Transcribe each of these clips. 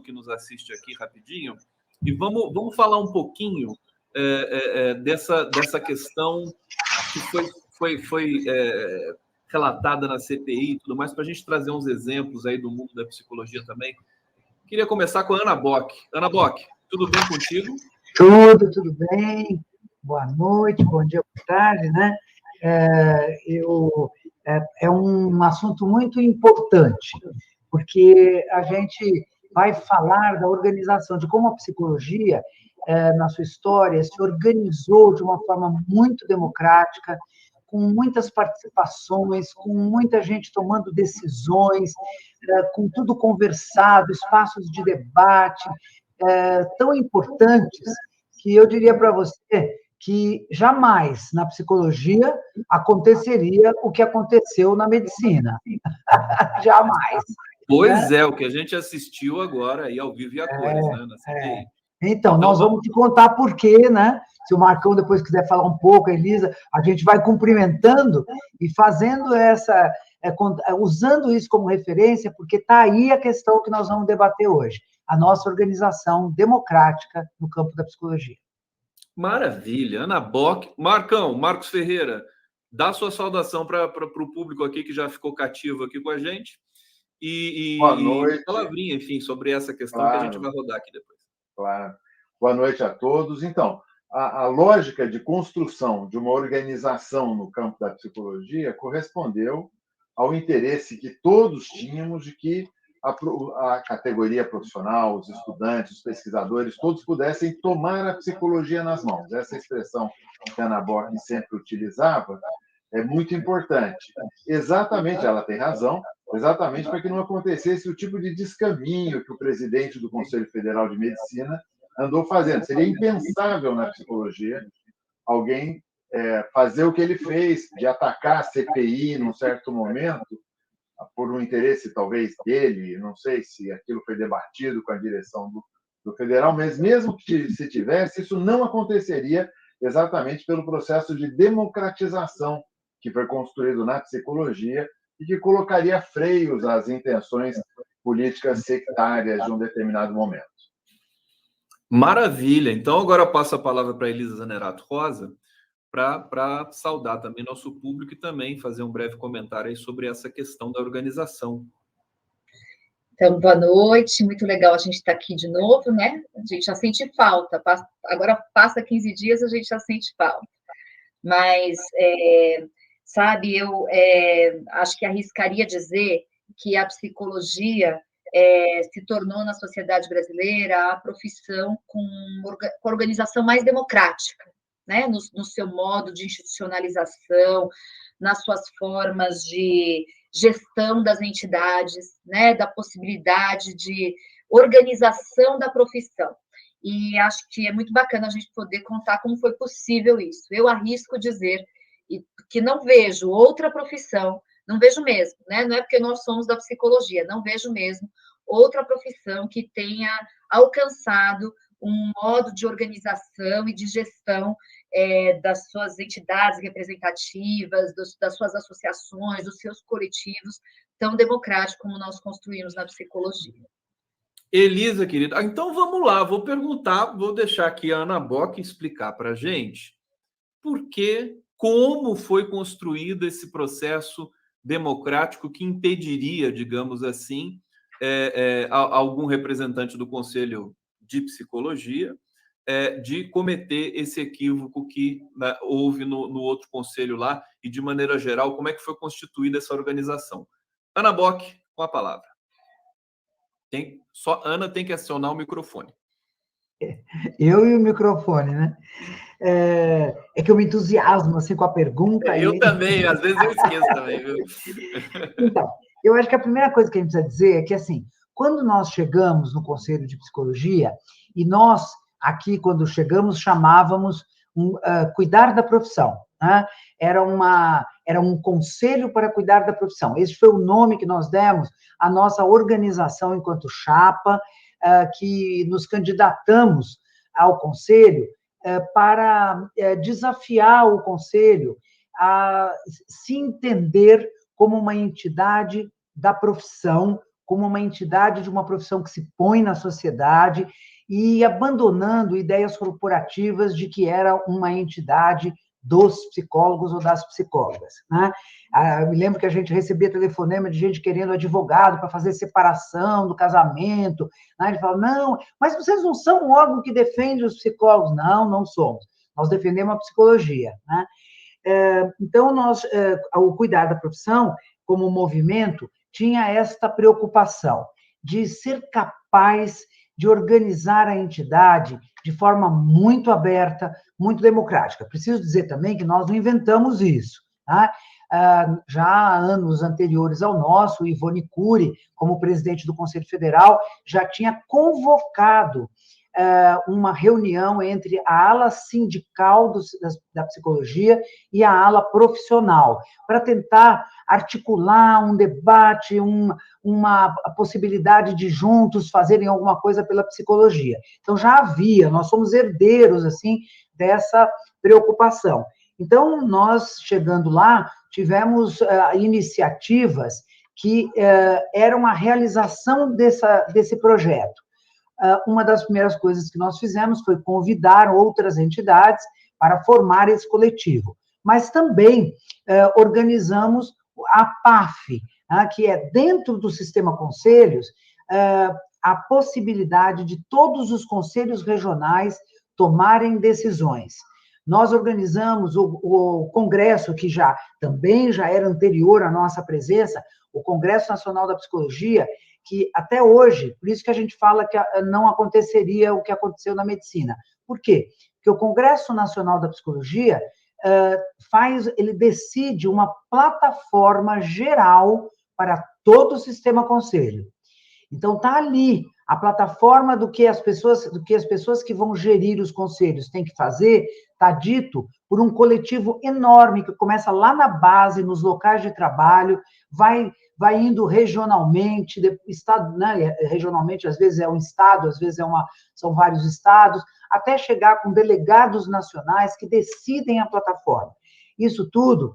que nos assiste aqui rapidinho, e vamos falar um pouquinho dessa questão que foi relatada na CPI e tudo mais, para a gente trazer uns exemplos aí do mundo da psicologia também. Queria começar com a Ana Bock. Ana Bock, tudo bem contigo? Tudo bem. Boa noite, bom dia, boa tarde, né? É um assunto muito importante, porque a gente vai falar da organização, de como a psicologia, na sua história, se organizou de uma forma muito democrática, com muitas participações, com muita gente tomando decisões, com tudo conversado, espaços de debate tão importantes, que eu diria para você que jamais na psicologia aconteceria o que aconteceu na medicina. Jamais. Pois é, o que a gente assistiu agora aí ao vivo e a cores, né, na CPI. Então, nós vamos te contar por quê, né? Se o Marcão depois quiser falar um pouco, a Elisa, a gente vai cumprimentando e fazendo usando isso como referência, porque está aí a questão que nós vamos debater hoje, a nossa organização democrática no campo da psicologia. Maravilha, Ana Bock. Marcos Ferreira, dá sua saudação para o público aqui que já ficou cativo aqui com a gente. Boa noite. E palavrinha, enfim, sobre essa questão que a gente vai rodar aqui depois. Claro. Boa noite a todos. Então, a lógica de construção de uma organização no campo da psicologia correspondeu ao interesse que todos tínhamos de que a categoria profissional, os estudantes, os pesquisadores, todos pudessem tomar a psicologia nas mãos. Essa expressão que a Ana Bock sempre utilizava é muito importante. Exatamente, ela tem razão, exatamente para que não acontecesse o tipo de descaminho que o presidente do Conselho Federal de Medicina andou fazendo. Seria impensável na psicologia alguém fazer o que ele fez, de atacar a CPI num certo momento, por um interesse talvez dele, não sei se aquilo foi debatido com a direção do federal, mas mesmo que se tivesse, isso não aconteceria exatamente pelo processo de democratização que foi construído na psicologia e que colocaria freios às intenções políticas sectárias de um determinado momento. Maravilha! Então, agora eu passo a palavra para a Elisa Zanerato Rosa, para saudar também nosso público e também fazer um breve comentário aí sobre essa questão da organização. Então, boa noite, muito legal a gente estar aqui de novo, né? A gente já sente falta, agora passa 15 dias, a gente já sente falta. Mas, sabe, eu acho que arriscaria dizer que a psicologia se tornou na sociedade brasileira a profissão com organização mais democrática, né? No seu modo de institucionalização, nas suas formas de gestão das entidades, né? Da possibilidade de organização da profissão. E acho que é muito bacana a gente poder contar como foi possível isso. Eu arrisco dizer que não vejo outra profissão, não vejo mesmo, né? Não é porque nós somos da psicologia, não vejo mesmo outra profissão que tenha alcançado um modo de organização e de gestão das suas entidades representativas, das suas associações, dos seus coletivos, tão democrático como nós construímos na psicologia. Elisa, querida, então vamos lá, vou deixar aqui a Ana Bock explicar para a gente como foi construído esse processo democrático que impediria, digamos assim, algum representante do Conselho de Psicologia de cometer esse equívoco que houve no outro conselho lá, e de maneira geral, como é que foi constituída essa organização. Ana Bock, com a palavra. Só Ana tem que acionar o microfone. Eu e o microfone, né? É que eu me entusiasmo assim, com a pergunta. Eu também, às vezes eu esqueço também, viu? Então, eu acho que a primeira coisa que a gente precisa dizer é que, assim, quando nós chegamos no Conselho de Psicologia, e nós, aqui, quando chegamos, chamávamos cuidar da profissão, né? Era um conselho para cuidar da profissão. Esse foi o nome que nós demos à nossa organização enquanto chapa, que nos candidatamos ao conselho para desafiar o conselho a se entender como uma entidade da profissão, como uma entidade de uma profissão que se põe na sociedade e abandonando ideias corporativas de que era uma entidade dos psicólogos ou das psicólogas, né? Me lembro que a gente recebia telefonema de gente querendo advogado para fazer separação do casamento, né? Ele falava, não, mas vocês não são um órgão que defende os psicólogos. Não, não somos. Nós defendemos a psicologia, né? Então, ao cuidar da profissão, como movimento, tinha esta preocupação de ser capaz de organizar a entidade de forma muito aberta, muito democrática. Preciso dizer também que nós não inventamos isso, tá? Já há anos anteriores ao nosso, o Ivone Cury, como presidente do Conselho Federal, já tinha convocado uma reunião entre a ala sindical da psicologia e a ala profissional, para tentar articular um debate, uma possibilidade de juntos fazerem alguma coisa pela psicologia. Então, já havia, nós somos herdeiros, assim, dessa preocupação. Então, nós, chegando lá, tivemos iniciativas que eram a realização desse projeto. Uma das primeiras coisas que nós fizemos foi convidar outras entidades para formar esse coletivo. Mas também organizamos a PAF, que é, dentro do sistema conselhos, a possibilidade de todos os conselhos regionais tomarem decisões. Nós organizamos o congresso, que também já era anterior à nossa presença, o Congresso Nacional da Psicologia, que até hoje, por isso que a gente fala que não aconteceria o que aconteceu na medicina. Por quê? Porque o Congresso Nacional da Psicologia ele decide uma plataforma geral para todo o sistema conselho. Então, está ali a plataforma do que as pessoas que vão gerir os conselhos têm que fazer, está dito por um coletivo enorme que começa lá na base, nos locais de trabalho, vai indo regionalmente, estado, né? Regionalmente, às vezes é um estado, às vezes são vários estados, até chegar com delegados nacionais que decidem a plataforma. Isso tudo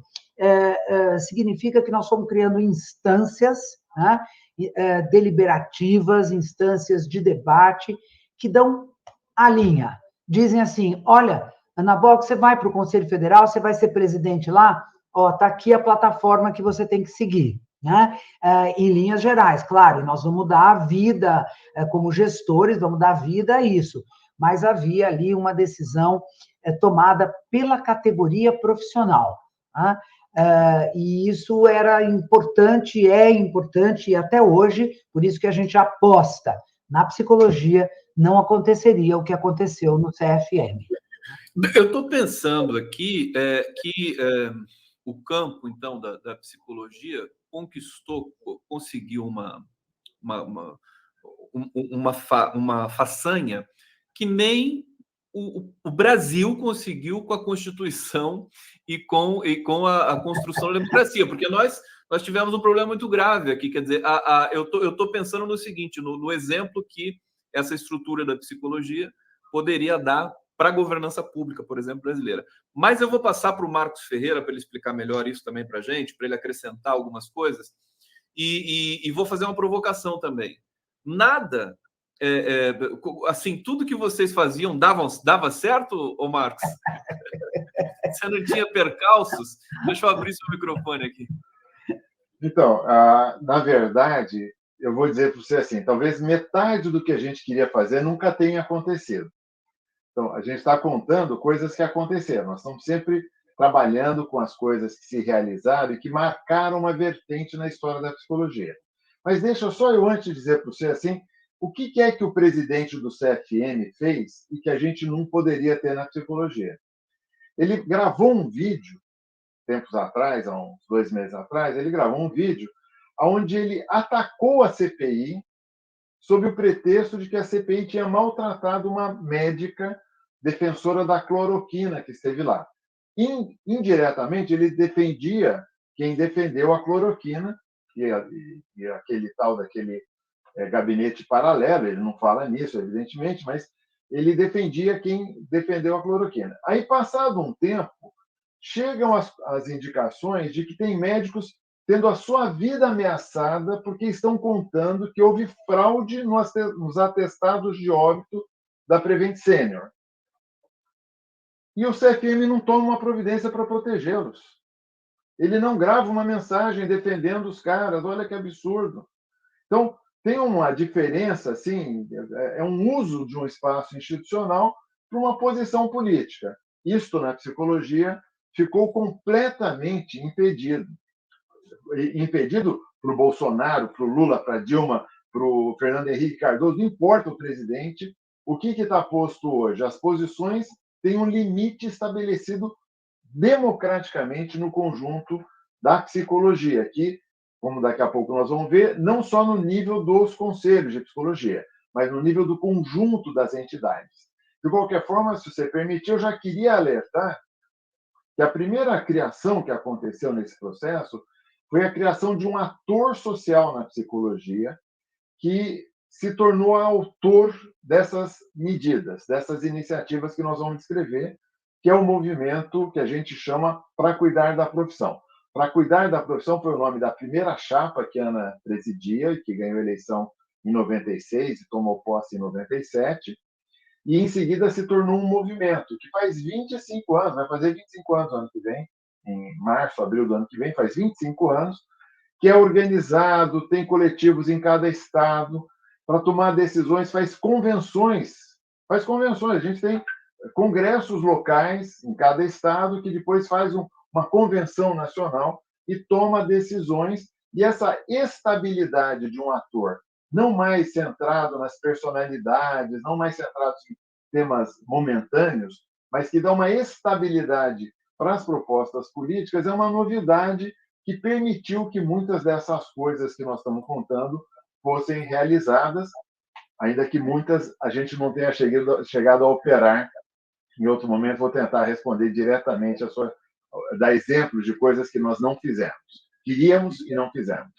significa que nós estamos criando instâncias, né? Deliberativas, instâncias de debate, que dão a linha. Dizem assim, olha, Ana Bock, você vai para o Conselho Federal, você vai ser presidente lá, está aqui a plataforma que você tem que seguir, né? Em linhas gerais, claro, e nós vamos dar a vida, como gestores, vamos dar vida a isso, mas havia ali uma decisão tomada pela categoria profissional, né? E isso era importante, é importante, e até hoje, por isso que a gente aposta na psicologia, não aconteceria o que aconteceu no CFM. Eu estou pensando aqui que o campo, então, da psicologia conseguiu uma façanha que nem o Brasil conseguiu com a Constituição e com a construção da democracia, porque nós tivemos um problema muito grave aqui. Quer dizer, eu estou pensando no seguinte, no exemplo que essa estrutura da psicologia poderia dar para a governança pública, por exemplo, brasileira. Mas eu vou passar para o Marcos Ferreira para ele explicar melhor isso também para a gente, para ele acrescentar algumas coisas, e vou fazer uma provocação também. Nada, assim, tudo que vocês faziam dava certo, ô Marcos? Você não tinha percalços? Deixa eu abrir seu microfone aqui. Então, na verdade, eu vou dizer para você assim, talvez metade do que a gente queria fazer nunca tenha acontecido. Então, a gente está contando coisas que aconteceram. Nós estamos sempre trabalhando com as coisas que se realizaram e que marcaram uma vertente na história da psicologia. Mas deixa só eu antes dizer para você assim, o que é que o presidente do CFM fez e que a gente não poderia ter na psicologia? Ele gravou um vídeo, tempos atrás, há uns 2 meses atrás, ele gravou um vídeo onde ele atacou a CPI sob o pretexto de que a CPI tinha maltratado uma médica defensora da cloroquina que esteve lá. Indiretamente, ele defendia quem defendeu a cloroquina, e aquele tal daquele gabinete paralelo, ele não fala nisso, evidentemente, mas ele defendia quem defendeu a cloroquina. Aí, passado um tempo, chegam as indicações de que tem médicos tendo a sua vida ameaçada porque estão contando que houve fraude nos atestados de óbito da Prevent Senior. E o CFM não toma uma providência para protegê-los. Ele não grava uma mensagem defendendo os caras. Olha que absurdo. Então, tem uma diferença, assim, é um uso de um espaço institucional para uma posição política. Isto, na psicologia, ficou completamente impedido. Impedido para o Bolsonaro, para o Lula, para a Dilma, para o Fernando Henrique Cardoso, não importa o presidente, o que está posto hoje? As posições têm um limite estabelecido democraticamente no conjunto da psicologia, que, como daqui a pouco nós vamos ver, não só no nível dos conselhos de psicologia, mas no nível do conjunto das entidades. De qualquer forma, se você permitir, eu já queria alertar que a primeira criação que aconteceu nesse processo foi a criação de um ator social na psicologia que se tornou autor dessas medidas, dessas iniciativas que nós vamos descrever, que é o movimento que a gente chama Para Cuidar da Profissão. Para Cuidar da Profissão foi o nome da primeira chapa que a Ana presidia e que ganhou a eleição em 96 e tomou posse em 97, e em seguida se tornou um movimento que faz 25 anos, vai fazer 25 anos no ano que vem, em março, abril do ano que vem, faz 25 anos, que é organizado, tem coletivos em cada estado, para tomar decisões, faz convenções. A gente tem congressos locais em cada estado que depois faz uma convenção nacional e toma decisões, e essa estabilidade de um ator, não mais centrado nas personalidades, não mais centrado em temas momentâneos, mas que dá uma estabilidade para as propostas políticas, é uma novidade que permitiu que muitas dessas coisas que nós estamos contando fossem realizadas, ainda que muitas a gente não tenha chegado a operar. Em outro momento, vou tentar responder diretamente dar exemplos de coisas que nós não fizemos. Queríamos e não fizemos.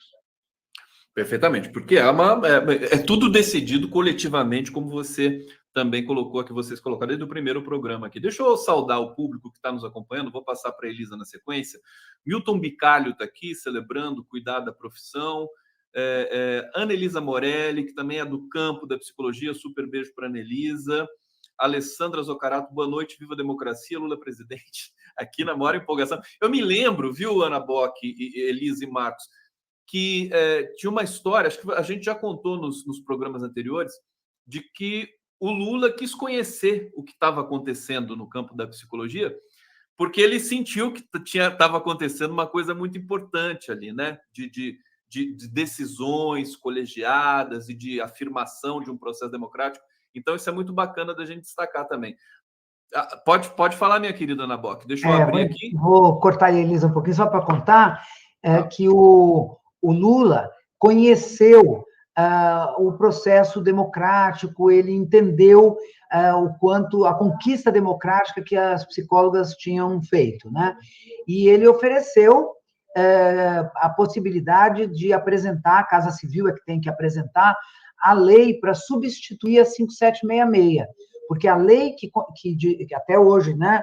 Perfeitamente, porque é tudo decidido coletivamente, como você também colocou aqui, vocês colocaram desde o primeiro programa aqui. Deixa eu saudar o público que está nos acompanhando, vou passar para a Elisa na sequência. Milton Bicalho está aqui, celebrando cuidar da profissão. Ana Elisa Morelli, que também é do campo da psicologia, super beijo para a Ana Elisa. Alessandra Zoccarato, boa noite, viva a democracia, Lula presidente, aqui na maior empolgação. Eu me lembro, viu, Ana Bock, Elisa e Marcos, que tinha uma história, acho que a gente já contou nos programas anteriores, de que o Lula quis conhecer o que estava acontecendo no campo da psicologia, porque ele sentiu que estava acontecendo uma coisa muito importante ali, né? De decisões colegiadas e de afirmação de um processo democrático. Então, isso é muito bacana da gente destacar também. Pode falar, minha querida Ana Bock. Deixa eu abrir aqui. Vou cortar a Elisa um pouquinho só para contar que o Lula conheceu o processo democrático, ele entendeu o quanto a conquista democrática que as psicólogas tinham feito, né? E ele ofereceu a possibilidade de apresentar, a Casa Civil é que tem que apresentar, a lei para substituir a 5766, porque a lei que até hoje, né,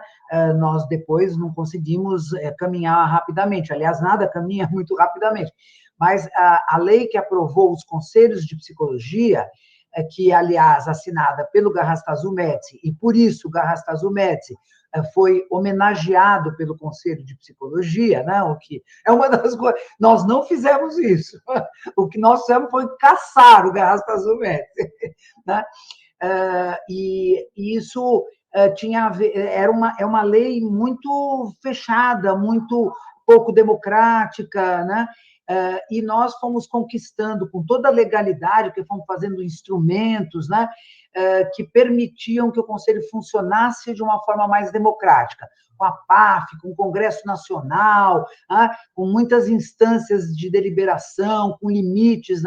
nós depois não conseguimos caminhar rapidamente, aliás, nada caminha muito rapidamente, mas a lei que aprovou os conselhos de psicologia, que, aliás, assinada pelo Garrastazu Médici, e por isso o Garrastazu Médici foi homenageado pelo Conselho de Psicologia, né? O que é uma das coisas. Nós não fizemos isso. O que nós fizemos foi caçar o Garrastazu Médici, né? E isso tinha a ver, é uma lei muito fechada, muito pouco democrática, né? E nós fomos conquistando com toda a legalidade, porque fomos fazendo instrumentos, né, que permitiam que o Conselho funcionasse de uma forma mais democrática, com a PAF, com o Congresso Nacional, com muitas instâncias de deliberação, com limites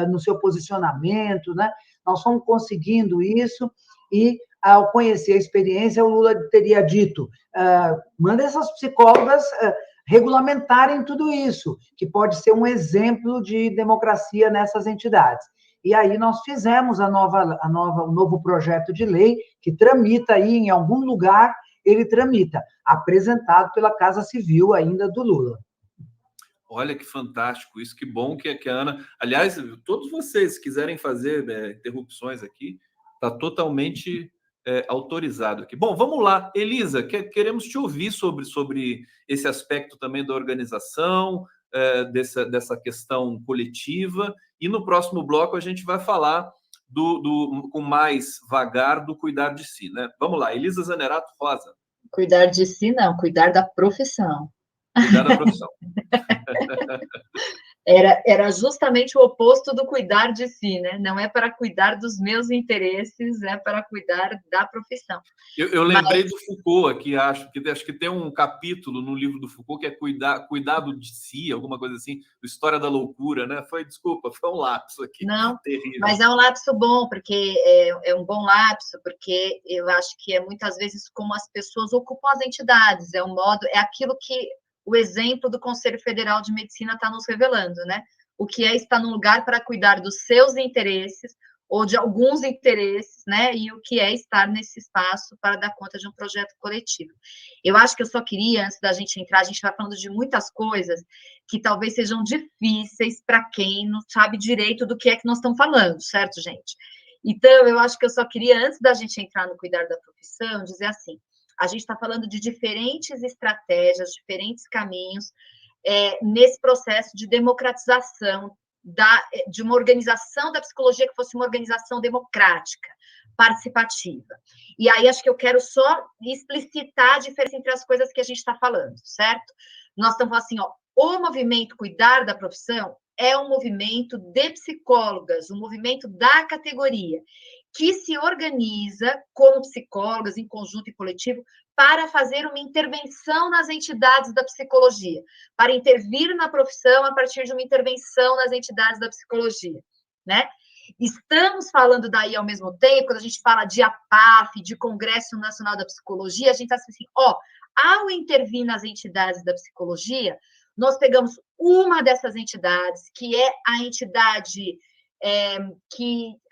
no seu posicionamento, né? Nós fomos conseguindo isso e, ao conhecer a experiência, o Lula teria dito, manda essas psicólogas regulamentarem tudo isso, que pode ser um exemplo de democracia nessas entidades. E aí nós fizemos o novo projeto de lei, que tramita aí em algum lugar, ele tramita, apresentado pela Casa Civil ainda do Lula. Olha que fantástico isso, que bom que a Ana... Aliás, todos vocês que quiserem fazer interrupções aqui, está totalmente autorizado aqui. Bom, vamos lá. Elisa, queremos te ouvir sobre esse aspecto também da organização, dessa questão coletiva, e no próximo bloco a gente vai falar com mais vagar do cuidar de si, né? Vamos lá, Elisa Zanerato Rosa. Cuidar de si, não, cuidar da profissão. Cuidar da profissão. Era justamente o oposto do cuidar de si, né? Não é para cuidar dos meus interesses, é para cuidar da profissão. Eu lembrei do Foucault aqui, acho que tem um capítulo no livro do Foucault que é cuidado de si, alguma coisa assim, História da Loucura, né? Desculpa, foi um lapso aqui. Não, terrível. Mas é um lapso bom, porque é um bom lapso, porque eu acho que é muitas vezes como as pessoas ocupam as entidades, é aquilo que o exemplo do Conselho Federal de Medicina está nos revelando, né? O que é estar num lugar para cuidar dos seus interesses, ou de alguns interesses, né? E o que é estar nesse espaço para dar conta de um projeto coletivo. Eu acho que eu só queria, antes da gente entrar, a gente vai falando de muitas coisas que talvez sejam difíceis para quem não sabe direito do que é que nós estamos falando, certo, gente? Então, eu acho que eu só queria, antes da gente entrar no cuidar da profissão, dizer assim, a gente está falando de diferentes estratégias, diferentes caminhos, nesse processo de democratização de uma organização da psicologia que fosse uma organização democrática, participativa. E aí, acho que eu quero só explicitar a diferença entre as coisas que a gente está falando, certo? Nós estamos falando assim, o movimento Cuidar da Profissão é um movimento de psicólogas, um movimento da categoria, que se organiza como psicólogas, em conjunto e coletivo, para fazer uma intervenção nas entidades da psicologia, para intervir na profissão a partir de uma intervenção nas entidades da psicologia, né? Estamos falando daí, ao mesmo tempo, quando a gente fala de APAF, de Congresso Nacional da Psicologia, a gente está assim, ao intervir nas entidades da psicologia, nós pegamos uma dessas entidades, que é a entidade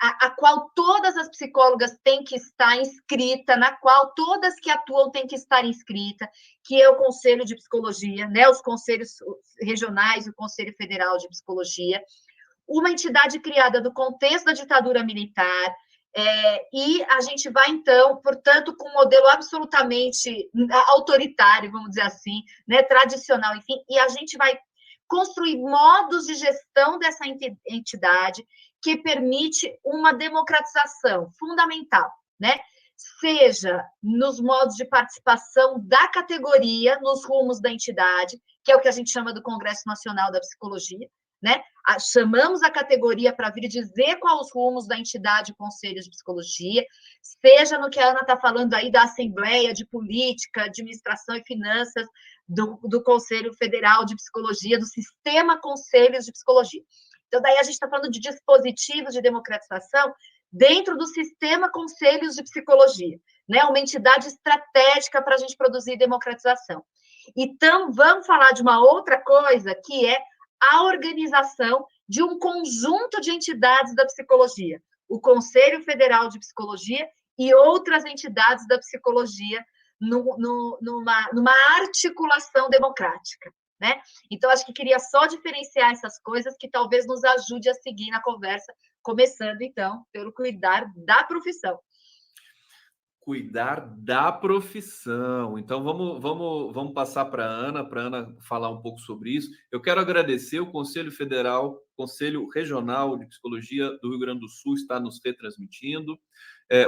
a qual todas as psicólogas têm que estar inscrita, na qual todas que atuam têm que estar inscrita, que é o Conselho de Psicologia, né, os conselhos regionais e o Conselho Federal de Psicologia, uma entidade criada no contexto da ditadura militar, e a gente vai, então, portanto, com um modelo absolutamente autoritário, vamos dizer assim, né, tradicional, enfim, e a gente vai construir modos de gestão dessa entidade que permite uma democratização fundamental, né? Seja nos modos de participação da categoria nos rumos da entidade, que é o que a gente chama do Congresso Nacional da Psicologia, né? Chamamos a categoria para vir dizer quais os rumos da entidade e conselhos de psicologia, seja no que a Ana está falando aí da Assembleia de Política, Administração e Finanças, do Conselho Federal de Psicologia, do Sistema Conselhos de Psicologia. Então, daí a gente está falando de dispositivos de democratização dentro do Sistema Conselhos de Psicologia, né? Uma entidade estratégica para a gente produzir democratização. Então, vamos falar de uma outra coisa, que é a organização de um conjunto de entidades da psicologia, o Conselho Federal de Psicologia e outras entidades da psicologia numa articulação democrática, né? Então, acho que queria só diferenciar essas coisas que talvez nos ajude a seguir na conversa, começando, então, pelo cuidar da profissão. Cuidar da profissão. Então, vamos passar para a Ana falar um pouco sobre isso. Eu quero agradecer o Conselho Federal, Conselho Regional de Psicologia do Rio Grande do Sul está nos retransmitindo,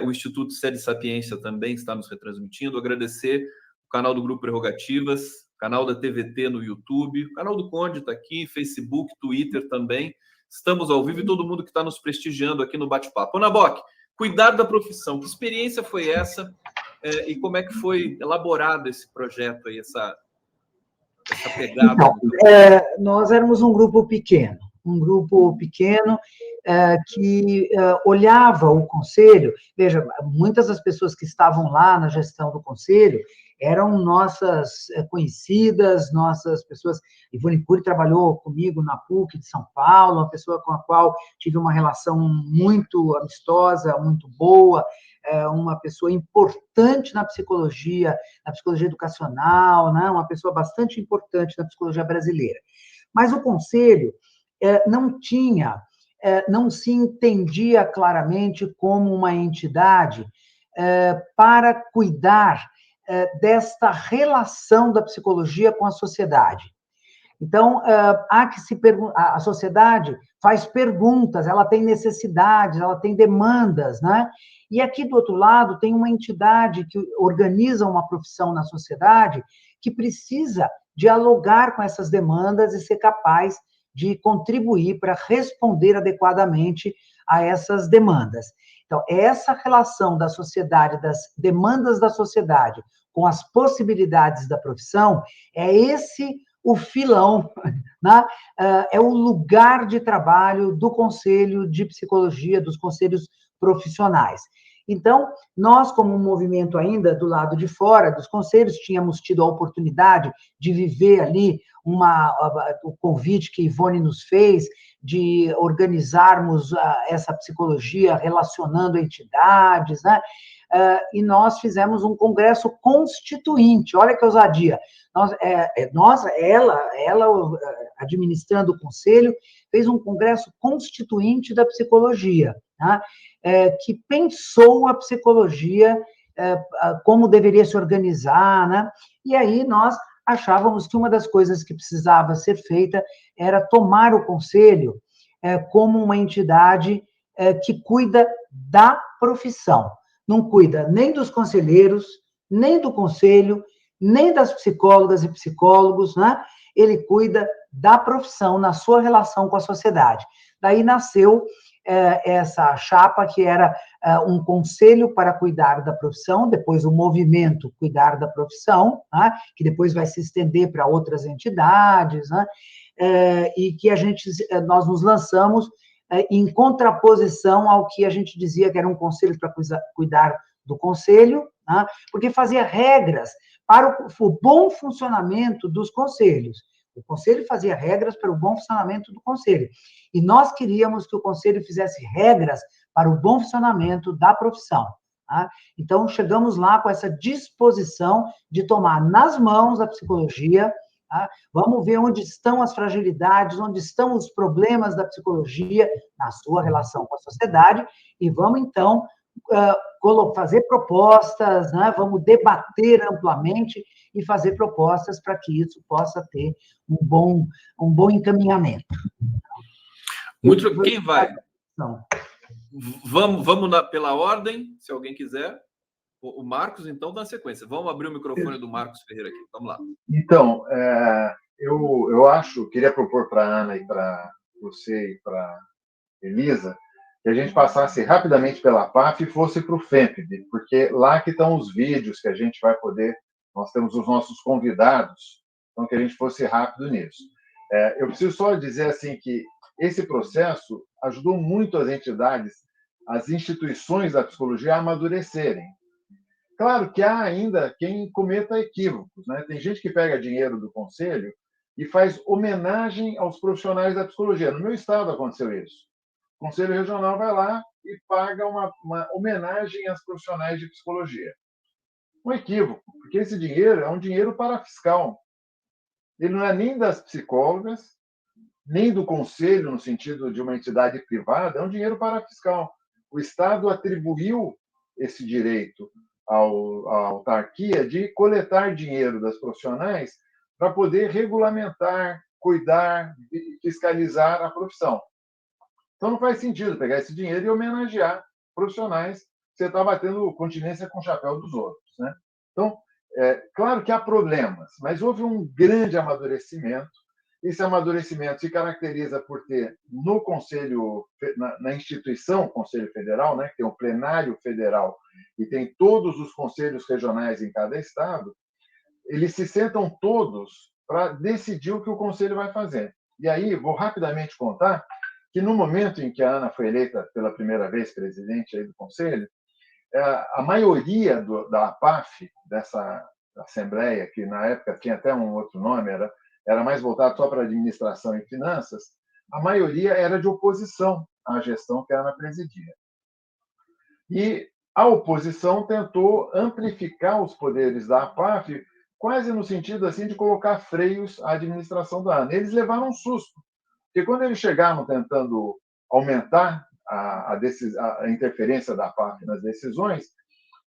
o Instituto Sede Sapiência também está nos retransmitindo, agradecer o canal do Grupo Prerrogativas, canal da TVT no YouTube, o canal do Conde está aqui, Facebook, Twitter também, estamos ao vivo e todo mundo que está nos prestigiando aqui no bate-papo. Ana Bock, cuidar da profissão, que experiência foi essa e como é que foi elaborado esse projeto aí, essa pegada? Então, nós éramos um grupo pequeno que olhava o conselho. Veja, muitas das pessoas que estavam lá na gestão do conselho eram nossas conhecidas, nossas pessoas. Ivone Cury trabalhou comigo na PUC de São Paulo, uma pessoa com a qual tive uma relação muito amistosa, muito boa, uma pessoa importante na psicologia educacional, né? Uma pessoa bastante importante na psicologia brasileira. Mas o conselho não se entendia claramente como uma entidade para cuidar desta relação da psicologia com a sociedade. Então, há que se perguntar, a sociedade faz perguntas, ela tem necessidades, ela tem demandas, né? E aqui do outro lado tem uma entidade que organiza uma profissão na sociedade que precisa dialogar com essas demandas e ser capaz de contribuir para responder adequadamente a essas demandas. Então, essa relação da sociedade, das demandas da sociedade com as possibilidades da profissão, é esse o filão, né? É o lugar de trabalho do Conselho de Psicologia, dos conselhos profissionais. Então, nós, como um movimento ainda do lado de fora dos conselhos, tínhamos tido a oportunidade de viver ali o convite que Ivone nos fez de organizarmos essa psicologia relacionando entidades, né? E nós fizemos um congresso constituinte, olha que ousadia. Ela, administrando o conselho, fez um congresso constituinte da psicologia, né? Que pensou a psicologia, como deveria se organizar, né? E aí nós achávamos que uma das coisas que precisava ser feita era tomar o conselho como uma entidade que cuida da profissão. Não cuida nem dos conselheiros, nem do conselho, nem das psicólogas e psicólogos, né? Ele cuida da profissão na sua relação com a sociedade. Daí nasceu essa chapa que era um conselho para cuidar da profissão, depois o movimento cuidar da profissão, né? Que depois vai se estender para outras entidades, né? E que nós nos lançamos em contraposição ao que a gente dizia que era um conselho para cuidar do conselho, né? Porque fazia regras para o bom funcionamento dos conselhos. O conselho fazia regras para o bom funcionamento do conselho. E nós queríamos que o conselho fizesse regras para o bom funcionamento da profissão. Tá? Então, chegamos lá com essa disposição de tomar nas mãos a psicologia. Tá? Vamos ver onde estão as fragilidades, onde estão os problemas da psicologia na sua relação com a sociedade, e vamos, então, fazer propostas, né? Vamos debater amplamente e fazer propostas para que isso possa ter um bom encaminhamento. Muito. Quem vai? Vamos pela ordem, se alguém quiser. O Marcos, então, dá sequência. Vamos abrir o microfone do Marcos Ferreira aqui. Vamos lá. Então, eu queria propor para a Ana e para você e para a Elisa, que a gente passasse rapidamente pela PAF e fosse para o FEMPB, porque lá que estão os vídeos que a gente vai poder, nós temos os nossos convidados, então que a gente fosse rápido nisso. Eu preciso só dizer assim que esse processo ajudou muito as entidades, as instituições da psicologia a amadurecerem. Claro que há ainda quem cometa equívocos, né? Tem gente que pega dinheiro do conselho e faz homenagem aos profissionais da psicologia. No meu estado aconteceu isso. O Conselho Regional vai lá e paga uma homenagem aos profissionais de psicologia. Um equívoco, porque esse dinheiro é um dinheiro parafiscal. Ele não é nem das psicólogas, nem do conselho, no sentido de uma entidade privada, é um dinheiro parafiscal. O Estado atribuiu esse direito à autarquia de coletar dinheiro das profissionais para poder regulamentar, cuidar, fiscalizar a profissão. Então, não faz sentido pegar esse dinheiro e homenagear profissionais que você está batendo continência com o chapéu dos outros, né? Então, claro que há problemas, mas houve um grande amadurecimento. Esse amadurecimento se caracteriza por ter no Conselho, na instituição Conselho Federal, né, que tem o plenário federal e tem todos os conselhos regionais em cada estado, eles se sentam todos para decidir o que o conselho vai fazer. E aí, vou rapidamente contar que no momento em que a Ana foi eleita pela primeira vez presidente aí do conselho, a maioria da APAF, dessa assembleia, que na época tinha até um outro nome, era mais voltado só para administração e finanças, a maioria era de oposição à gestão que a Ana presidia. E a oposição tentou amplificar os poderes da APAF quase no sentido assim de colocar freios à administração da ANA. Eles levaram um susto, porque quando eles chegaram tentando aumentar a interferência da PAF nas decisões,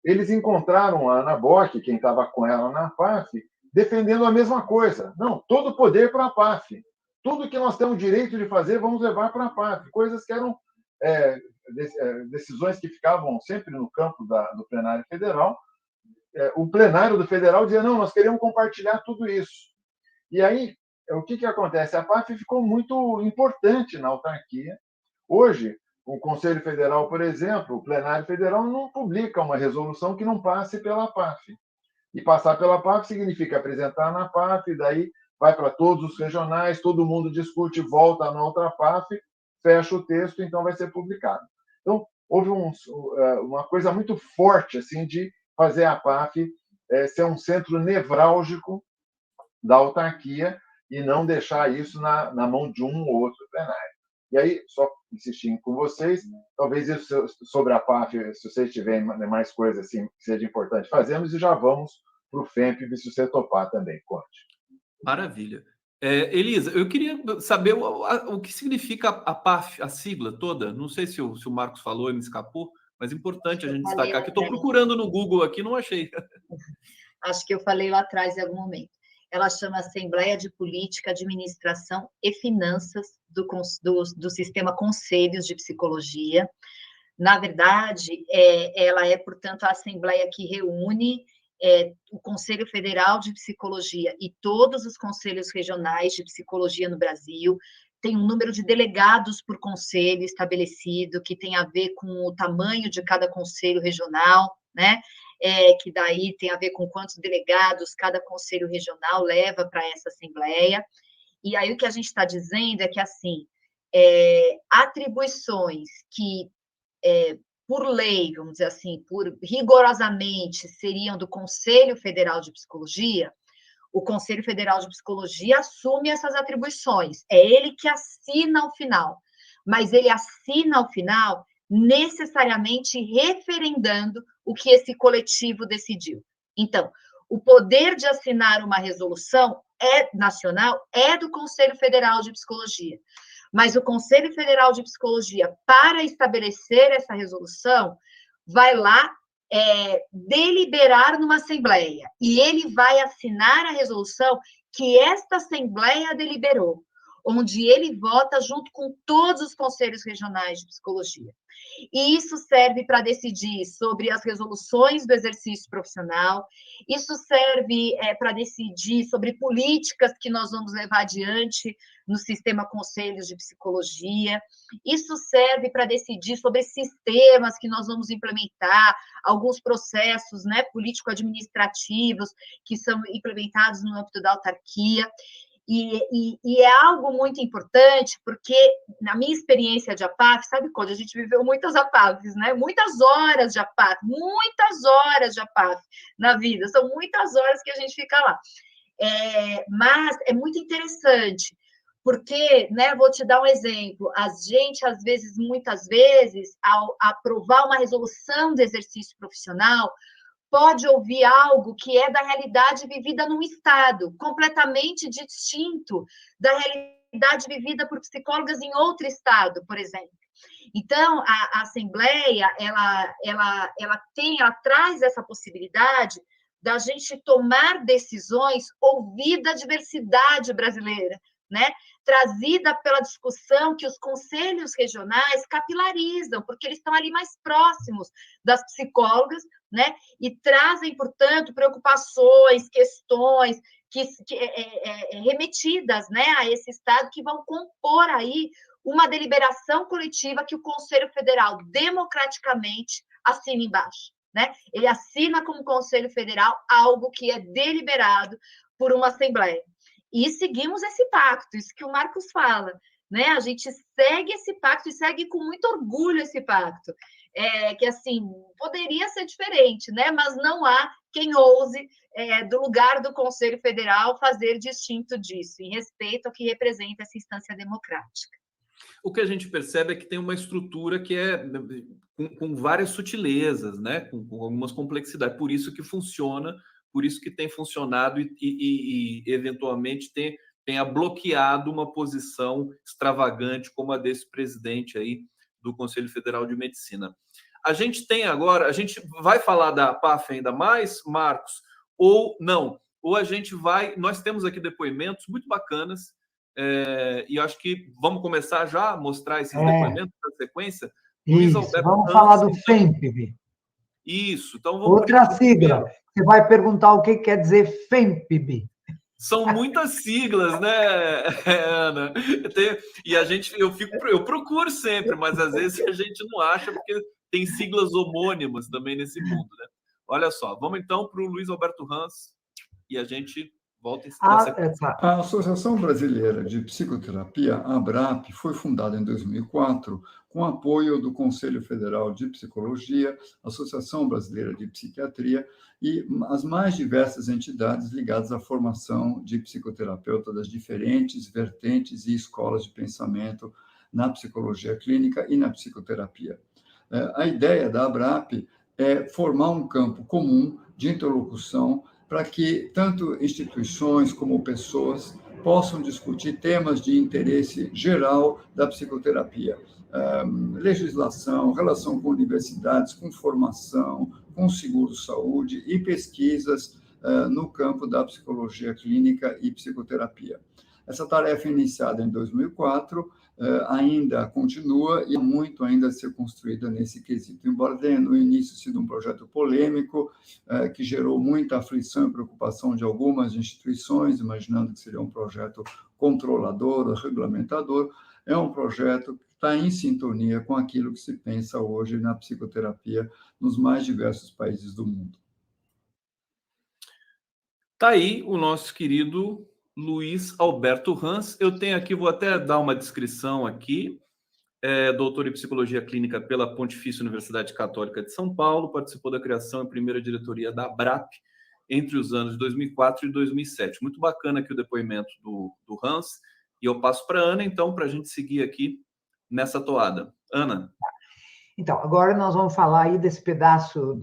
eles encontraram a Ana Bock, quem estava com ela na PAF, defendendo a mesma coisa. Não, todo o poder para a PAF. Tudo que nós temos direito de fazer, vamos levar para a PAF. Coisas que eram decisões que ficavam sempre no campo do plenário federal. O plenário do federal dizia, não, nós queremos compartilhar tudo isso. E aí, o que acontece? A PAF ficou muito importante na autarquia. Hoje, o Conselho Federal, por exemplo, o plenário federal não publica uma resolução que não passe pela PAF. E passar pela PAF significa apresentar na PAF, e daí vai para todos os regionais, todo mundo discute, volta na outra PAF, fecha o texto, então vai ser publicado. Então, houve uma coisa muito forte assim de fazer a PAF ser um centro nevrálgico da autarquia e não deixar isso na mão de um ou outro plenário. E aí, só insistindo com vocês, talvez isso sobre a PAF, se vocês tiverem mais coisas assim que seja importante, fazemos e já vamos para o FEMP, se você topar também, Conte. Maravilha. Elisa, eu queria saber o que significa a PAF, a sigla toda. Não sei se o Marcos falou e me escapou, mas é importante a gente destacar que estou procurando no Google aqui, não achei. Acho que eu falei lá atrás em algum momento. Ela chama Assembleia de Política, Administração e Finanças do Sistema Conselhos de Psicologia. Na verdade, ela é, portanto, a Assembleia que reúne o Conselho Federal de Psicologia e todos os conselhos regionais de psicologia no Brasil. Tem um número de delegados por conselho estabelecido, que tem a ver com o tamanho de cada conselho regional, né? Que daí tem a ver com quantos delegados cada conselho regional leva para essa assembleia. E aí o que a gente está dizendo é que, assim, atribuições que, por lei, vamos dizer assim, rigorosamente seriam do Conselho Federal de Psicologia, o Conselho Federal de Psicologia assume essas atribuições, é ele que assina ao final, mas ele assina ao final necessariamente referendando o que esse coletivo decidiu. Então, o poder de assinar uma resolução nacional é do Conselho Federal de Psicologia, mas o Conselho Federal de Psicologia, para estabelecer essa resolução, vai lá deliberar numa assembleia, e ele vai assinar a resolução que esta assembleia deliberou, onde ele vota junto com todos os conselhos regionais de psicologia. E isso serve para decidir sobre as resoluções do exercício profissional, isso serve para decidir sobre políticas que nós vamos levar adiante no sistema conselhos de psicologia, isso serve para decidir sobre sistemas que nós vamos implementar, alguns processos, né, político-administrativos que são implementados no âmbito da autarquia. E é algo muito importante, porque na minha experiência de APAF, sabe quando a gente viveu muitas APAFs, né? Muitas horas de APAF na vida, são muitas horas que a gente fica lá. Mas é muito interessante, porque, né, vou te dar um exemplo, a gente, às vezes, muitas vezes, ao aprovar uma resolução de exercício profissional, pode ouvir algo que é da realidade vivida num estado, completamente distinto da realidade vivida por psicólogas em outro estado, por exemplo. Então, a Assembleia, ela traz essa possibilidade da gente tomar decisões ouvida a diversidade brasileira, né? Trazida pela discussão que os conselhos regionais capilarizam, porque eles estão ali mais próximos das psicólogas, né? E trazem, portanto, preocupações, questões remetidas, né, a esse Estado, que vão compor aí uma deliberação coletiva que o Conselho Federal democraticamente assina embaixo, né? Ele assina como Conselho Federal algo que é deliberado por uma Assembleia. E seguimos esse pacto, isso que o Marcos fala, né? A gente segue esse pacto e segue com muito orgulho esse pacto. Que, assim, poderia ser diferente, né? Mas não há quem ouse, do lugar do Conselho Federal, fazer distinto disso, em respeito ao que representa essa instância democrática. O que a gente percebe é que tem uma estrutura que é com várias sutilezas, né? Com algumas complexidades. Por isso que funciona, por isso que tem funcionado e eventualmente tenha bloqueado uma posição extravagante como a desse presidente aí do Conselho Federal de Medicina. A gente tem agora, a gente vai falar da PAF ainda mais, Marcos, ou não? Ou a gente vai... Nós temos aqui depoimentos muito bacanas, e acho que vamos começar já a mostrar esses depoimentos na sequência. Luiz Isso, Alberto vamos Hans, falar do então, FEMPB. Isso, então vamos... Outra sigla. Você vai perguntar o que quer dizer FEMPB. São muitas siglas, né, Ana? Eu procuro sempre, mas às vezes a gente não acha, porque tem siglas homônimas também nesse mundo, né? Olha só, vamos então para o Luiz Alberto Hans e a gente volta em sequência. A Associação Brasileira de Psicoterapia, a ABRAP, foi fundada em 2004 com apoio do Conselho Federal de Psicologia, Associação Brasileira de Psiquiatria e as mais diversas entidades ligadas à formação de psicoterapeutas das diferentes vertentes e escolas de pensamento na psicologia clínica e na psicoterapia. A ideia da ABRAP é formar um campo comum de interlocução para que tanto instituições como pessoas possam discutir temas de interesse geral da psicoterapia. Legislação, relação com universidades, com formação, com seguro-saúde e pesquisas no campo da psicologia clínica e psicoterapia. Essa tarefa iniciada em 2004 ainda continua e há muito ainda a ser construída nesse quesito. Embora tenha no início sido um projeto polêmico, que gerou muita aflição e preocupação de algumas instituições, imaginando que seria um projeto controlador, regulamentador, é um projeto que está em sintonia com aquilo que se pensa hoje na psicoterapia nos mais diversos países do mundo. Está aí o nosso querido Luiz Alberto Hans. Eu tenho aqui, vou até dar uma descrição aqui. Doutor em Psicologia Clínica pela Pontifícia Universidade Católica de São Paulo, participou da criação e primeira diretoria da ABRAP entre os anos de 2004 e 2007. Muito bacana aqui o depoimento do Hans, e eu passo para a Ana, então, para a gente seguir aqui nessa toada. Ana. Então, agora nós vamos falar aí desse pedaço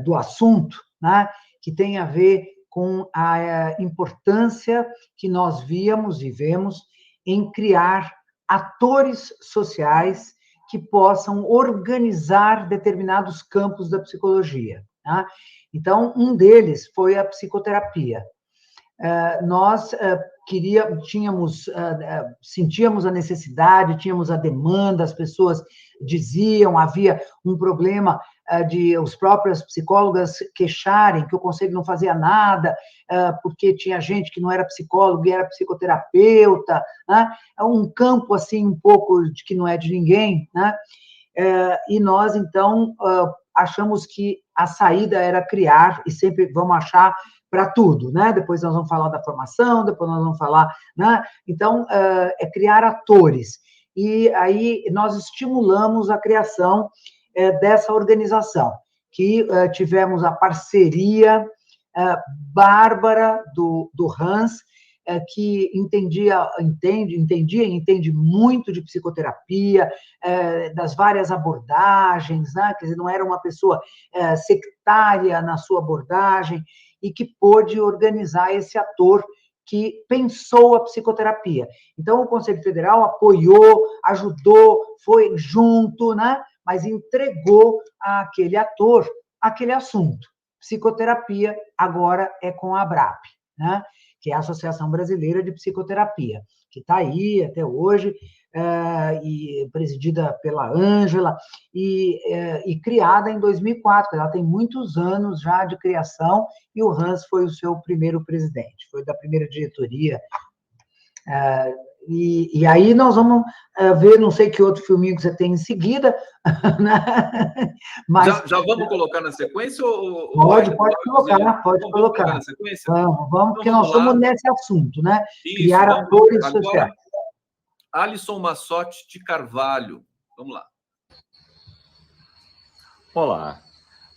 do assunto, né, que tem a ver com a importância que nós víamos e vemos em criar atores sociais que possam organizar determinados campos da psicologia. Tá? Então, um deles foi a psicoterapia. Nós sentíamos a necessidade, tínhamos a demanda, as pessoas diziam, havia um problema de os próprios psicólogas queixarem que o conselho não fazia nada, porque tinha gente que não era psicólogo e era psicoterapeuta, né? É um campo, assim, um pouco de que não é de ninguém, né? E nós, então, achamos que a saída era criar, e sempre vamos achar para tudo, né? Depois nós vamos falar da formação, depois nós vamos falar, né? Então, é criar atores. E aí nós estimulamos a criação dessa organização, que tivemos a parceria bárbara do Hans, que entende muito de psicoterapia, das várias abordagens, né? Quer dizer, não era uma pessoa sectária na sua abordagem, e que pôde organizar esse ator que pensou a psicoterapia. Então, o Conselho Federal apoiou, ajudou, foi junto, né? Mas entregou àquele ator aquele assunto. Psicoterapia agora é com a ABRAP, né? Que é a Associação Brasileira de Psicoterapia, que está aí até hoje, e presidida pela Ângela, e criada em 2004. Ela tem muitos anos já de criação, e o Hans foi o seu primeiro presidente, foi da primeira diretoria. E aí nós vamos ver, não sei que outro filminho que você tem em seguida, né? Mas já vamos colocar na sequência? Pode colocar. Na sequência? Vamos, porque nós estamos nesse assunto, né? Isso, criar atores sociais. Alisson Massotti de Carvalho. Vamos lá. Olá,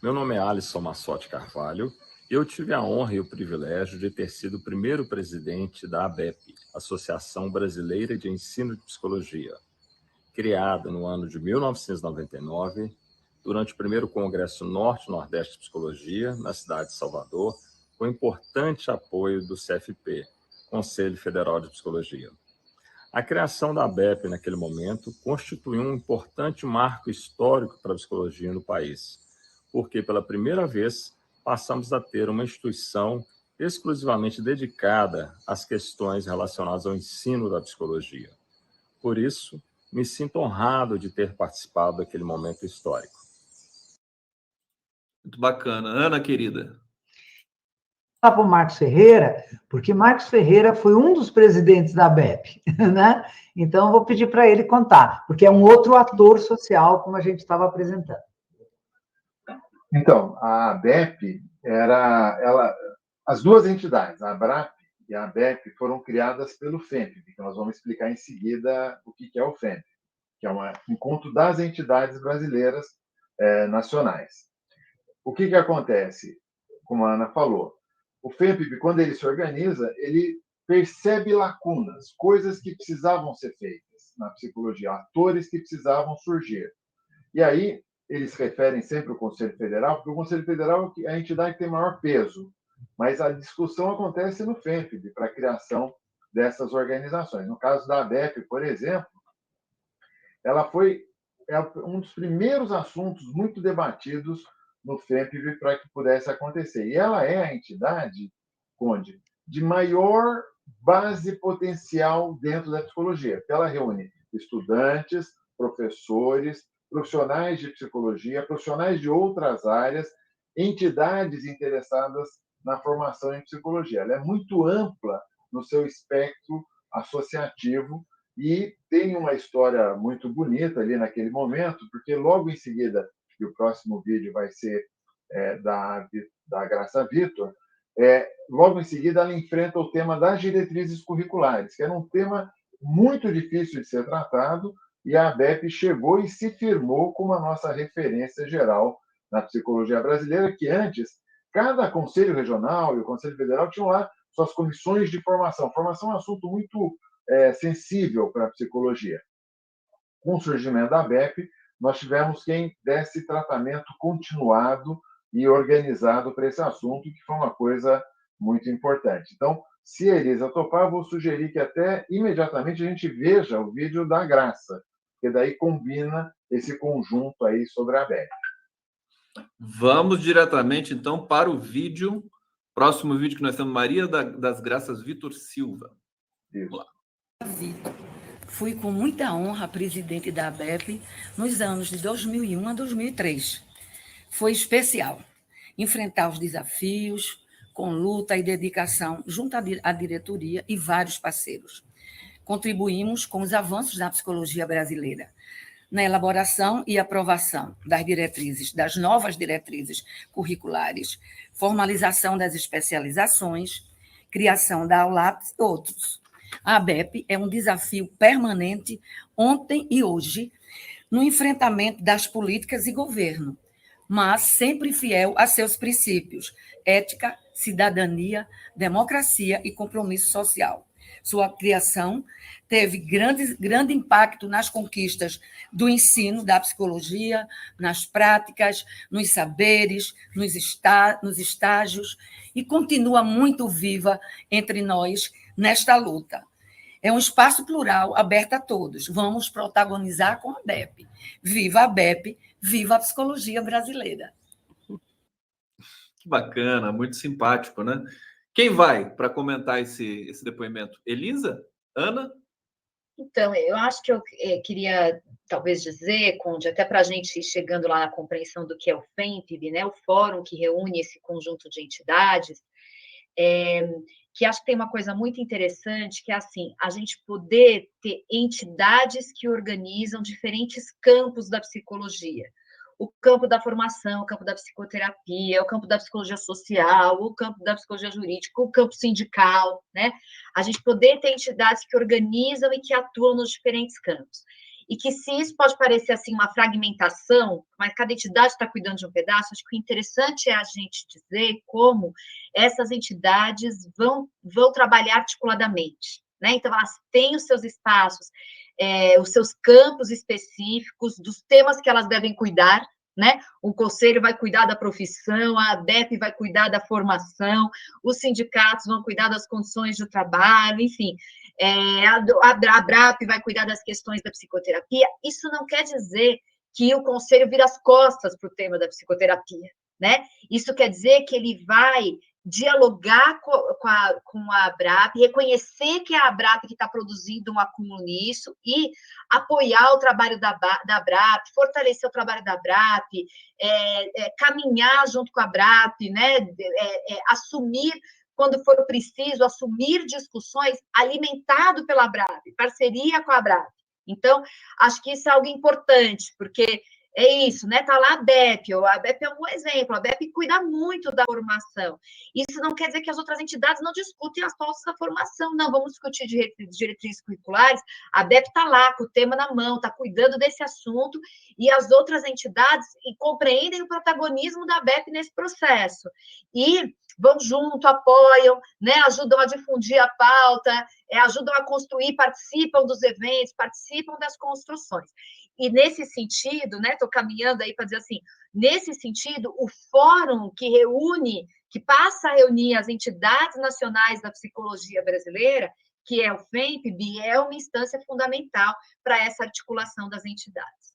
meu nome é Alisson Massotti Carvalho. Eu tive a honra e o privilégio de ter sido o primeiro presidente da ABEP, Associação Brasileira de Ensino de Psicologia, criada no ano de 1999 durante o primeiro Congresso Norte-Nordeste de Psicologia, na cidade de Salvador, com importante apoio do CFP, Conselho Federal de Psicologia. A criação da ABEP, naquele momento, constituiu um importante marco histórico para a psicologia no país, porque, pela primeira vez, passamos a ter uma instituição exclusivamente dedicada às questões relacionadas ao ensino da psicologia. Por isso, me sinto honrado de ter participado daquele momento histórico. Muito bacana. Ana, querida. Para o Marcos Ferreira, porque Marcos Ferreira foi um dos presidentes da ABEP, né? Então, eu vou pedir para ele contar, porque é um outro ator social, como a gente estava apresentando. Então, a ABEP as duas entidades, a ABRAP e a ABEP, foram criadas pelo FEMPB, que nós vamos explicar em seguida o que é o FEMPB, que é um encontro das entidades brasileiras nacionais. O que acontece? Como a Ana falou, o FEMPB, quando ele se organiza, ele percebe lacunas, coisas que precisavam ser feitas na psicologia, atores que precisavam surgir. E aí, eles referem sempre ao Conselho Federal, porque o Conselho Federal é a entidade que tem maior peso, mas a discussão acontece no FEMPB para a criação dessas organizações. No caso da ABEP, por exemplo, ela foi um dos primeiros assuntos muito debatidos no FEMPB para que pudesse acontecer. E ela é a entidade, Conde, de maior base potencial dentro da psicologia, porque ela reúne estudantes, professores, profissionais de psicologia, profissionais de outras áreas, entidades interessadas na formação em psicologia. Ela é muito ampla no seu espectro associativo e tem uma história muito bonita ali naquele momento, porque logo em seguida, e o próximo vídeo vai ser da Graça Vitor, logo em seguida ela enfrenta o tema das diretrizes curriculares, que era um tema muito difícil de ser tratado, e a ABEP chegou e se firmou como a nossa referência geral na psicologia brasileira, que antes, cada conselho regional e o Conselho Federal tinham lá suas comissões de formação. Formação é um assunto muito sensível para a psicologia. Com o surgimento da ABEP, nós tivemos quem desse tratamento continuado e organizado para esse assunto, que foi uma coisa muito importante. Então, se a Elisa topar, eu vou sugerir que até imediatamente a gente veja o vídeo da Graça, que daí combina esse conjunto aí sobre a ABEP. Vamos diretamente, então, para o vídeo. Próximo vídeo que nós temos, Maria das Graças Vitor Silva. Vamos lá. Fui com muita honra presidente da ABEP nos anos de 2001 a 2003. Foi especial enfrentar os desafios com luta e dedicação junto à diretoria e vários parceiros. Contribuímos com os avanços da psicologia brasileira, na elaboração e aprovação das novas diretrizes curriculares, formalização das especializações, criação da AULAPS e outros. A ABEP é um desafio permanente, ontem e hoje, no enfrentamento das políticas e governo, mas sempre fiel a seus princípios: ética, cidadania, democracia e compromisso social. Sua criação teve grande impacto nas conquistas do ensino da psicologia, nas práticas, nos saberes, nos estágios, e continua muito viva entre nós nesta luta. É um espaço plural aberto a todos. Vamos protagonizar com a ABEP. Viva a ABEP, viva a psicologia brasileira. Que bacana, muito simpático, né? Quem vai para comentar esse depoimento? Elisa? Ana? Então, eu acho que eu queria talvez dizer, Conde, até para a gente ir chegando lá na compreensão do que é o FEMPB, né, o fórum que reúne esse conjunto de entidades, que acho que tem uma coisa muito interessante, que é assim, a gente poder ter entidades que organizam diferentes campos da psicologia. O campo da formação, o campo da psicoterapia, o campo da psicologia social, o campo da psicologia jurídica, o campo sindical, né? A gente poder ter entidades que organizam e que atuam nos diferentes campos. E que, se isso pode parecer assim uma fragmentação, mas cada entidade está cuidando de um pedaço, acho que o interessante é a gente dizer como essas entidades vão trabalhar articuladamente, né? Então, elas têm os seus espaços, os seus campos específicos, dos temas que elas devem cuidar, né? O conselho vai cuidar da profissão, a ABEP vai cuidar da formação, os sindicatos vão cuidar das condições de trabalho, enfim, a ABRAP vai cuidar das questões da psicoterapia. Isso não quer dizer que o conselho vira as costas para o tema da psicoterapia, né? Isso quer dizer que ele vai dialogar com a ABRAP, reconhecer que é a ABRAP que está produzindo um acúmulo nisso e apoiar o trabalho da ABRAP, fortalecer o trabalho da ABRAP, caminhar junto com a ABRAP, né? Assumir, quando for preciso, assumir discussões alimentado pela ABRAP, parceria com a ABRAP. Então, acho que isso é algo importante, porque é isso, né? Está lá a ABEP é um exemplo, a ABEP cuida muito da formação. Isso não quer dizer que as outras entidades não discutem as pautas da formação, não, vamos discutir diretrizes curriculares, a ABEP está lá com o tema na mão, está cuidando desse assunto, e as outras entidades compreendem o protagonismo da ABEP nesse processo. E vão junto, apoiam, né? Ajudam a difundir a pauta, ajudam a construir, participam dos eventos, participam das construções. E nesse sentido, né, estou caminhando aí para dizer assim, nesse sentido, o fórum que passa a reunir as entidades nacionais da psicologia brasileira, que é o FEMPB, é uma instância fundamental para essa articulação das entidades.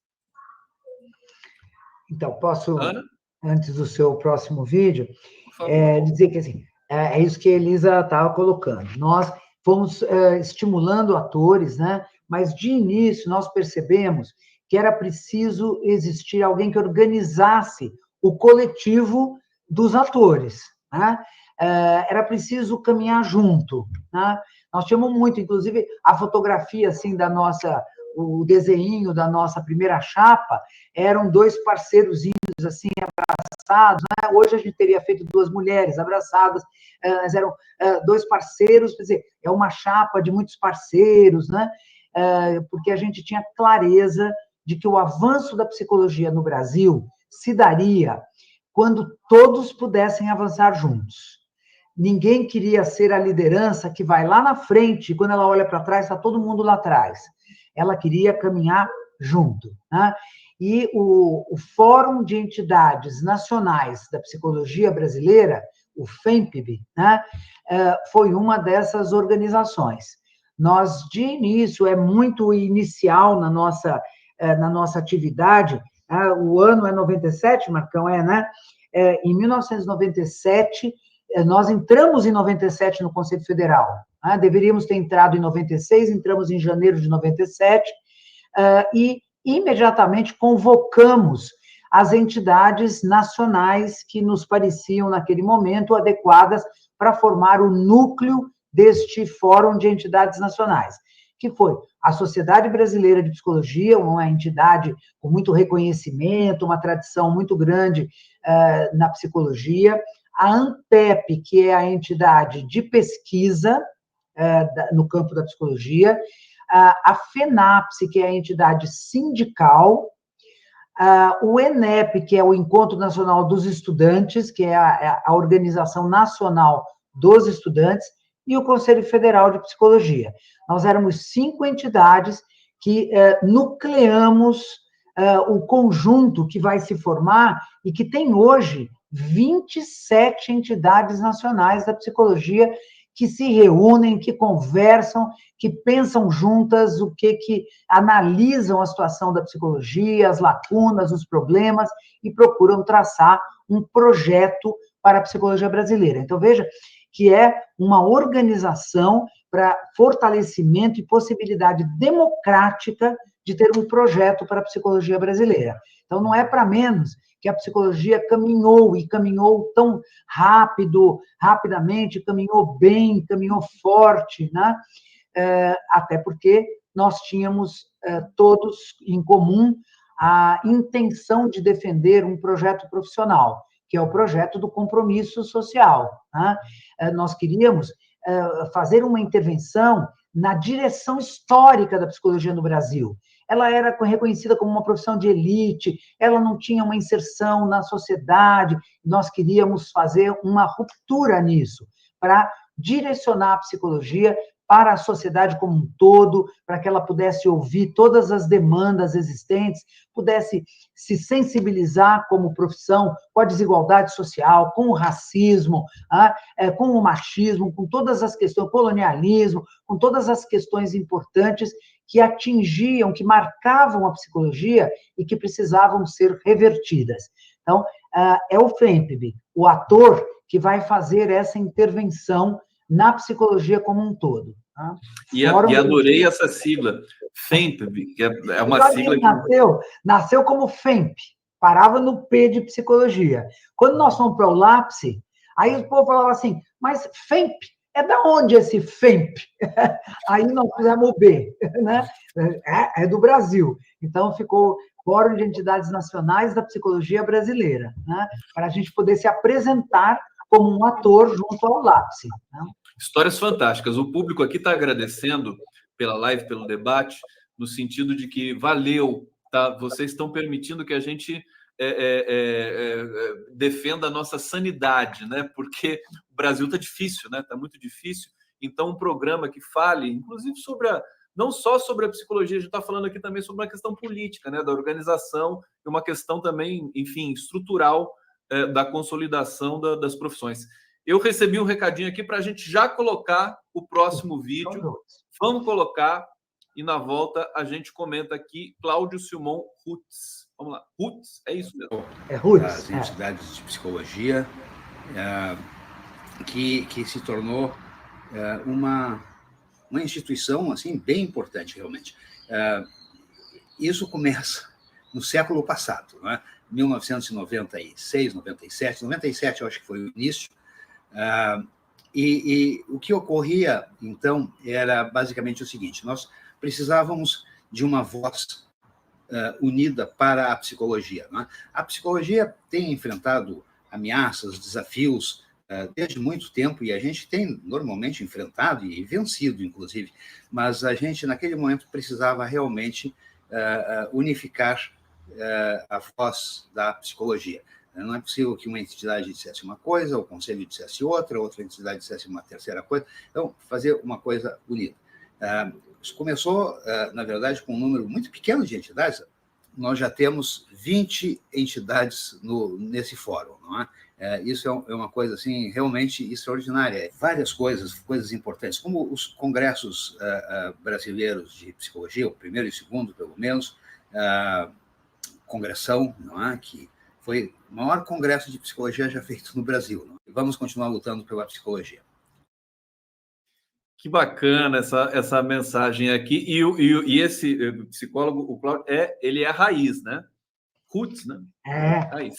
Então, posso, Ana? antes do seu próximo vídeo, dizer que assim, é isso que a Elisa estava colocando. Nós fomos estimulando atores, né? Mas de início nós percebemos que era preciso existir alguém que organizasse o coletivo dos atores, né? Era preciso caminhar junto, né? Nós tínhamos muito, inclusive, a fotografia assim da nossa, o desenho da nossa primeira chapa eram 2 parceirozinhos assim abraçados, né? Hoje a gente teria feito 2 mulheres abraçadas, mas eram 2 parceiros, quer dizer, é uma chapa de muitos parceiros, né? Porque a gente tinha clareza de que o avanço da psicologia no Brasil se daria quando todos pudessem avançar juntos. Ninguém queria ser a liderança que vai lá na frente, e quando ela olha para trás, está todo mundo lá atrás. Ela queria caminhar junto, né? E o Fórum de Entidades Nacionais da Psicologia Brasileira, o FEMPB, né, foi uma dessas organizações. Nós, de início, é muito inicial na nossa atividade, o ano é 97, Marcão, né? Em 1997, nós entramos em 97 no Conselho Federal, né? Deveríamos ter entrado em 96, entramos em janeiro de 97, e imediatamente convocamos as entidades nacionais que nos pareciam, naquele momento, adequadas para formar o núcleo deste Fórum de Entidades Nacionais, que foi a Sociedade Brasileira de Psicologia, uma entidade com muito reconhecimento, uma tradição muito grande na psicologia, a ANPEP, que é a entidade de pesquisa no campo da psicologia, a FENAPSE, que é a entidade sindical, o ENEP, que é o Encontro Nacional dos Estudantes, que é a Organização Nacional dos Estudantes, e o Conselho Federal de Psicologia. Nós éramos 5 entidades que nucleamos o conjunto que vai se formar e que tem hoje 27 entidades nacionais da psicologia que se reúnem, que conversam, que pensam juntas o que analisam a situação da psicologia, as lacunas, os problemas e procuram traçar um projeto para a psicologia brasileira. Então, veja que é uma organização para fortalecimento e possibilidade democrática de ter um projeto para a psicologia brasileira. Então, não é para menos que a psicologia caminhou, e caminhou tão rapidamente, caminhou bem, caminhou forte, né? Até porque nós tínhamos todos em comum a intenção de defender um projeto profissional, que é o projeto do compromisso social, né? Nós queríamos fazer uma intervenção na direção histórica da psicologia no Brasil. Ela era reconhecida como uma profissão de elite, ela não tinha uma inserção na sociedade, nós queríamos fazer uma ruptura nisso, para direcionar a psicologia para a sociedade como um todo, para que ela pudesse ouvir todas as demandas existentes, pudesse se sensibilizar como profissão com a desigualdade social, com o racismo, com o machismo, com todas as questões, colonialismo, com todas as questões importantes que atingiam, que marcavam a psicologia e que precisavam ser revertidas. Então, é o FEMPB, o ator que vai fazer essa intervenção na psicologia como um todo. Tá? E adorei essa sigla, FEMPB, que é uma sigla que... Nasceu como FEMP, parava no P de psicologia. Quando nós fomos para o LAPSE, aí o povo falava assim, mas FEMP, é da onde esse FEMP? Aí nós fizemos o B, né? É do Brasil. Então ficou Fórum de Entidades Nacionais da Psicologia Brasileira, né? Para a gente poder se apresentar como um ator junto ao LAPSE. Né? Histórias fantásticas. O público aqui está agradecendo pela live, pelo debate, no sentido de que valeu, tá? Vocês estão permitindo que a gente defenda a nossa sanidade, né? Porque o Brasil está difícil, né? Está muito difícil. Então, um programa que fale, inclusive, não só sobre a psicologia, a gente está falando aqui também sobre uma questão política, né? Da organização e uma questão também, enfim, estrutural da consolidação das profissões. Eu recebi um recadinho aqui para a gente já colocar o próximo vídeo. Vamos colocar e na volta a gente comenta aqui Cláudio Silmon Rutz. Vamos lá. Rutz, é isso mesmo. É Rutz. As entidades de psicologia, que se tornou uma instituição assim bem importante, realmente. Isso começa no século passado, né? 1996, 97, eu acho que foi o início. E o que ocorria, então, era basicamente o seguinte: nós precisávamos de uma voz unida para a psicologia. Né? A psicologia tem enfrentado ameaças, desafios desde muito tempo, e a gente tem normalmente enfrentado e vencido, inclusive, mas a gente, naquele momento, precisava realmente unificar a voz da psicologia. Não é possível que uma entidade dissesse uma coisa, o conselho dissesse outra entidade dissesse uma terceira coisa. Então, fazer uma coisa unida. Isso começou, na verdade, com um número muito pequeno de entidades. Nós já temos 20 entidades nesse fórum, não é? Isso é uma coisa assim realmente extraordinária. Várias coisas importantes, como os congressos brasileiros de psicologia, o primeiro e o segundo, pelo menos, congressão, não é? Que foi o maior congresso de psicologia já feito no Brasil. Não é? Vamos continuar lutando pela psicologia. Que bacana essa mensagem aqui. E esse psicólogo, o Cláudio, ele é a raiz, né? Roots, né? Raiz.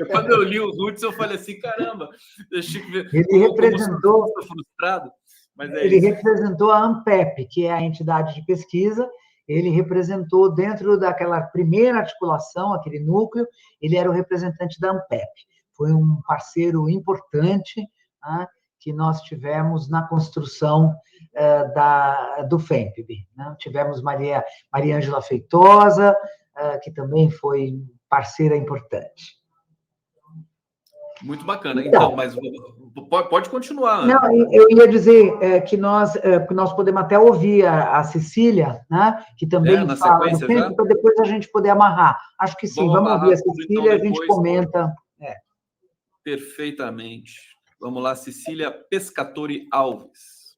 Quando eu li o Roots, eu falei assim, caramba, deixa eu ver. Ele representou... frustrado, mas ele representou a ANPEP, que é a entidade de pesquisa. Ele representou dentro daquela primeira articulação, aquele núcleo, ele era o representante da ANPEP. Foi um parceiro importante, né, que nós tivemos na construção do FEMPB. Né? Tivemos Maria Ângela Feitosa, que também foi parceira importante. Muito bacana. Então, mas pode continuar. Ana. Não, eu ia dizer que nós podemos até ouvir a Cecília, né, que também fala do tempo, para depois a gente poder amarrar. Acho que sim, vamos ouvir a Cecília e a gente comenta. Perfeitamente. Vamos lá, Cecília Pescatori Alves.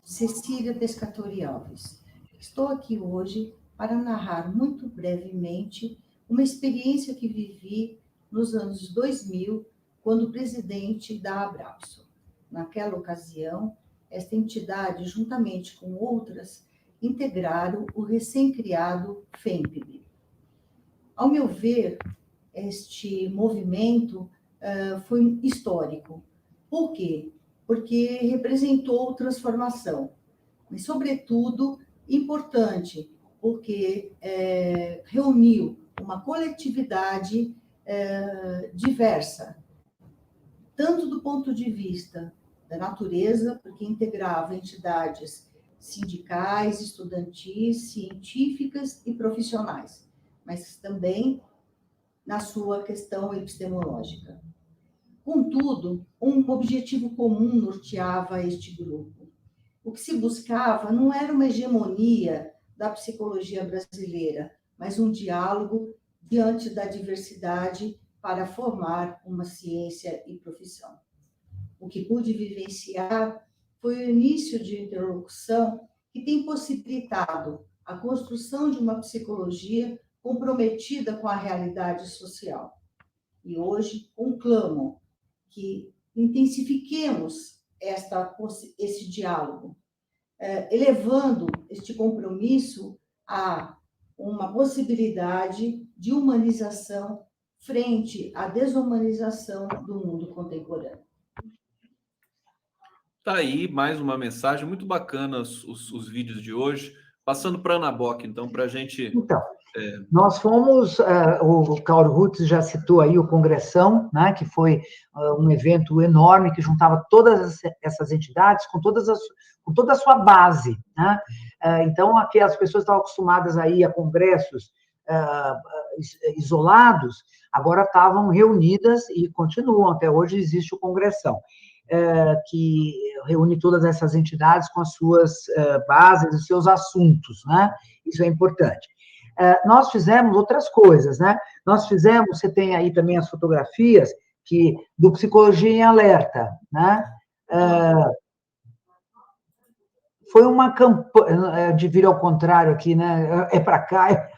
Cecília Pescatori Alves. Estou aqui hoje para narrar muito brevemente uma experiência que vivi nos anos 2000, quando presidente da Abrapso. Naquela ocasião, esta entidade, juntamente com outras, integraram o recém-criado FEMPB. Ao meu ver, este movimento foi histórico. Por quê? Porque representou transformação, mas, sobretudo, importante, porque reuniu uma coletividade diversa, tanto do ponto de vista da natureza, porque integrava entidades sindicais, estudantis, científicas e profissionais, mas também na sua questão epistemológica. Contudo, um objetivo comum norteava este grupo: O que se buscava não era uma hegemonia da psicologia brasileira, mas um diálogo diante da diversidade para formar uma ciência e profissão. O que pude vivenciar foi o início de interlocução que tem possibilitado a construção de uma psicologia comprometida com a realidade social. E hoje conclamo que intensifiquemos esse diálogo, elevando este compromisso a uma possibilidade de humanização frente à desumanização do mundo contemporâneo. Tá aí mais uma mensagem muito bacana, os vídeos de hoje. Passando para a Ana Bock, então, para a gente... Então, nós fomos, o Claudio Rutz já citou aí o Congressão, né, que foi um evento enorme que juntava todas essas entidades com toda a sua base, né? Então, aqui as pessoas estavam acostumadas a ir a congressos isolados, agora estavam reunidas e continuam, até hoje existe o Congressão, que reúne todas essas entidades com as suas bases, os seus assuntos, né? Isso é importante. Nós fizemos outras coisas, né? Nós fizemos, você tem aí também as fotografias do Psicologia em Alerta, né? Foi uma campanha, de vir ao contrário aqui, né? É para cá,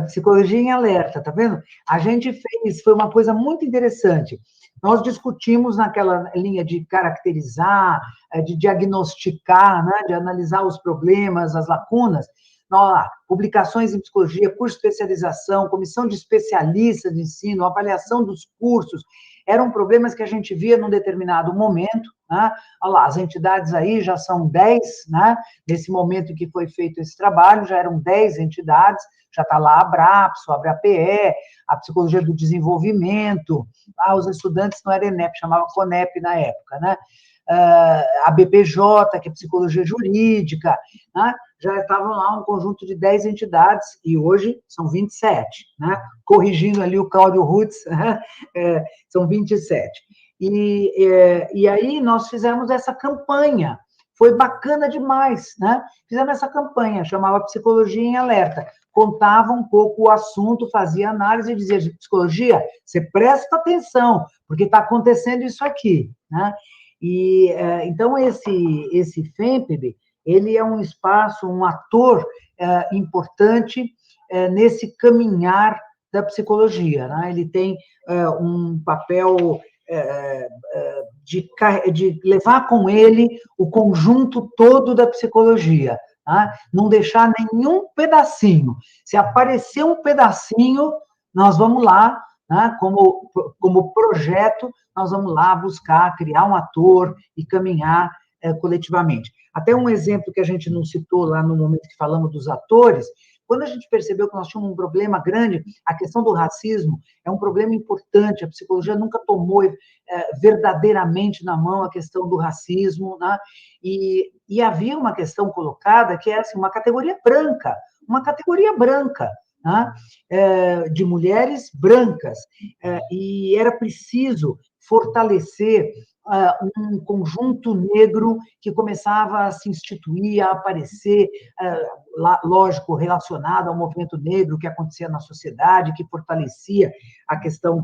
Psicologia em Alerta, tá vendo? A gente fez, foi uma coisa muito interessante. Nós discutimos naquela linha de caracterizar, de diagnosticar, né? De analisar os problemas, as lacunas. Lá, publicações em psicologia, curso de especialização, comissão de especialistas de ensino, avaliação dos cursos, eram problemas que a gente via num determinado momento, né? Olha lá, as entidades aí já são 10, né? Nesse momento em que foi feito esse trabalho, já eram 10 entidades, já está lá a Abrapso, a ABPE, a Psicologia do Desenvolvimento, os estudantes não era ENEP, chamava CONEP na época, né? A BPJ, que é Psicologia Jurídica, né? Já estavam lá um conjunto de 10 entidades, e hoje são 27, né? Corrigindo ali o Claudio Rutz, né? São 27. E aí nós fizemos essa campanha, foi bacana demais, né? Fizemos essa campanha, chamava Psicologia em Alerta, contava um pouco o assunto, fazia análise e dizia, psicologia, você presta atenção, porque está acontecendo isso aqui, né? E, então, esse FEMPB, ele é um espaço, um ator importante nesse caminhar da psicologia, né? Ele tem um papel de levar com ele o conjunto todo da psicologia, tá? Não deixar nenhum pedacinho. Se aparecer um pedacinho, nós vamos lá, né? Como projeto, nós vamos lá buscar, criar um ator e caminhar coletivamente. Até um exemplo que a gente não citou lá no momento que falamos dos atores, quando a gente percebeu que nós tínhamos um problema grande, a questão do racismo é um problema importante, a psicologia nunca tomou verdadeiramente na mão a questão do racismo, né? E havia uma questão colocada que é assim, uma categoria branca, né? De mulheres brancas, e era preciso fortalecer um conjunto negro que começava a se instituir, a aparecer, lógico, relacionado ao movimento negro que acontecia na sociedade, que fortalecia a questão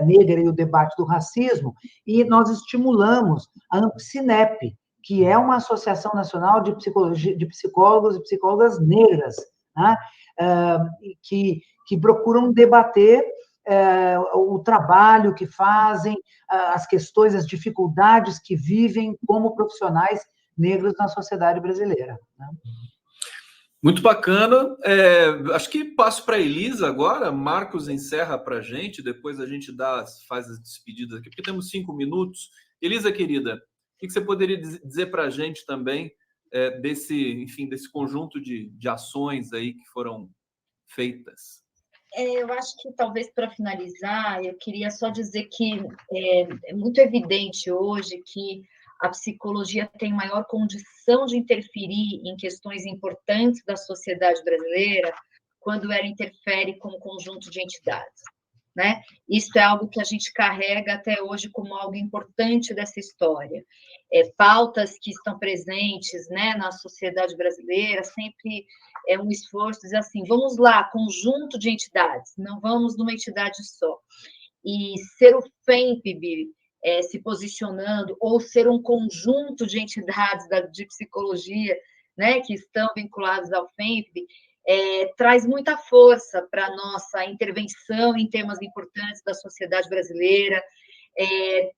negra e o debate do racismo, e nós estimulamos a Ampsinep, que é uma associação nacional de psicologia, de psicólogos e psicólogas negras, né? Que procuram debater o trabalho que fazem, as questões, as dificuldades que vivem como profissionais negros na sociedade brasileira, né? Muito bacana. Acho que passo para a Elisa agora. Marcos encerra para a gente, depois a gente faz as despedidas aqui, porque temos 5 minutos. Elisa, querida, o que você poderia dizer para a gente também desse conjunto de ações aí que foram feitas? Eu acho que, talvez, para finalizar, eu queria só dizer que é muito evidente hoje que a psicologia tem maior condição de interferir em questões importantes da sociedade brasileira quando ela interfere como conjunto de entidades. né? Isso é algo que a gente carrega até hoje como algo importante dessa história. Pautas que estão presentes, né, na sociedade brasileira, sempre é um esforço dizer assim, vamos lá, conjunto de entidades, não vamos numa entidade só. E ser o FEMPB se posicionando, ou ser um conjunto de entidades de psicologia, né, que estão vinculadas ao FEMPB, traz muita força para a nossa intervenção em temas importantes da sociedade brasileira,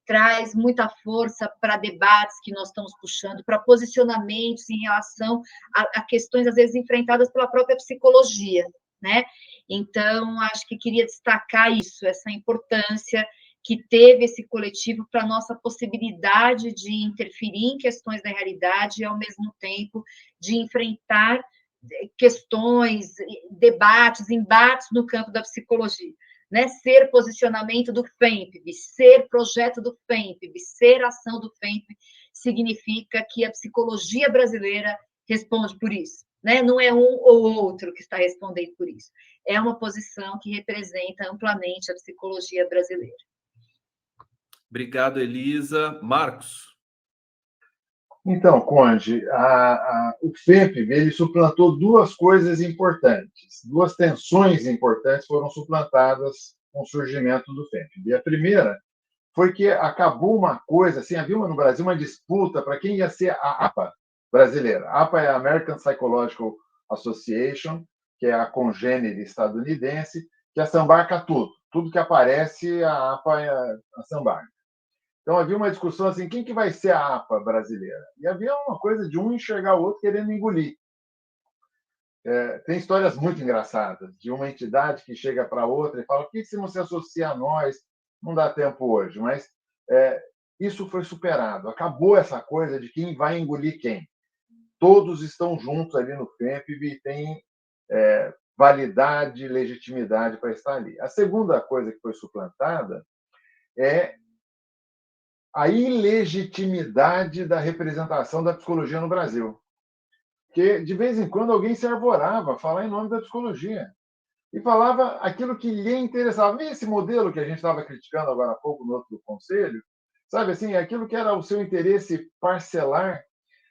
traz muita força para debates que nós estamos puxando, para posicionamentos em relação a questões, às vezes, enfrentadas pela própria psicologia, né? Então, acho que queria destacar isso, essa importância que teve esse coletivo para a nossa possibilidade de interferir em questões da realidade e, ao mesmo tempo, de enfrentar questões, debates, embates no campo da psicologia. Né? Ser posicionamento do FEMPB, ser projeto do FEMPB, ser ação do FEMPB, significa que a psicologia brasileira responde por isso. Né? Não é um ou outro que está respondendo por isso. É uma posição que representa amplamente a psicologia brasileira. Obrigado, Elisa. Marcos? Então, Conde, o FEMPB ele suplantou duas coisas importantes, duas tensões importantes foram suplantadas com o surgimento do FEMPB. A primeira foi que acabou uma coisa, assim, havia no Brasil uma disputa para quem ia ser a APA brasileira. A APA é a American Psychological Association, que é a congênere estadunidense, que assambarca tudo. Tudo que aparece, a APA assambarca. Então, havia uma discussão assim, quem que vai ser a APA brasileira? E havia uma coisa de um enxergar o outro querendo engolir. Tem histórias muito engraçadas, de uma entidade que chega para outra e fala, por que você não se associa a nós? Não dá tempo hoje, mas isso foi superado. Acabou essa coisa de quem vai engolir quem. Todos estão juntos ali no FEMPB e têm validade, legitimidade para estar ali. A segunda coisa que foi suplantada é a ilegitimidade da representação da psicologia no Brasil. Porque, de vez em quando, alguém se arvorava a falar em nome da psicologia e falava aquilo que lhe interessava. Esse modelo que a gente estava criticando agora há pouco no outro conselho, sabe assim, aquilo que era o seu interesse parcelar,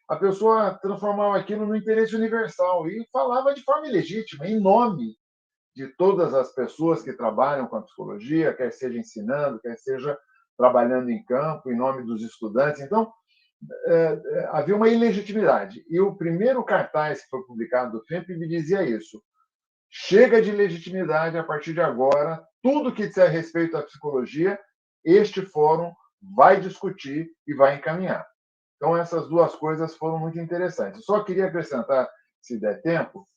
a pessoa transformava aquilo no interesse universal e falava de forma ilegítima, em nome de todas as pessoas que trabalham com a psicologia, quer seja ensinando, quer seja trabalhando em campo, em nome dos estudantes. Então, havia uma ilegitimidade. E o primeiro cartaz que foi publicado do FEMPB dizia isso. Chega de legitimidade a partir de agora. Tudo que disser respeito à psicologia, este fórum vai discutir e vai encaminhar. Então, essas duas coisas foram muito interessantes. Só queria acrescentar, se der tempo,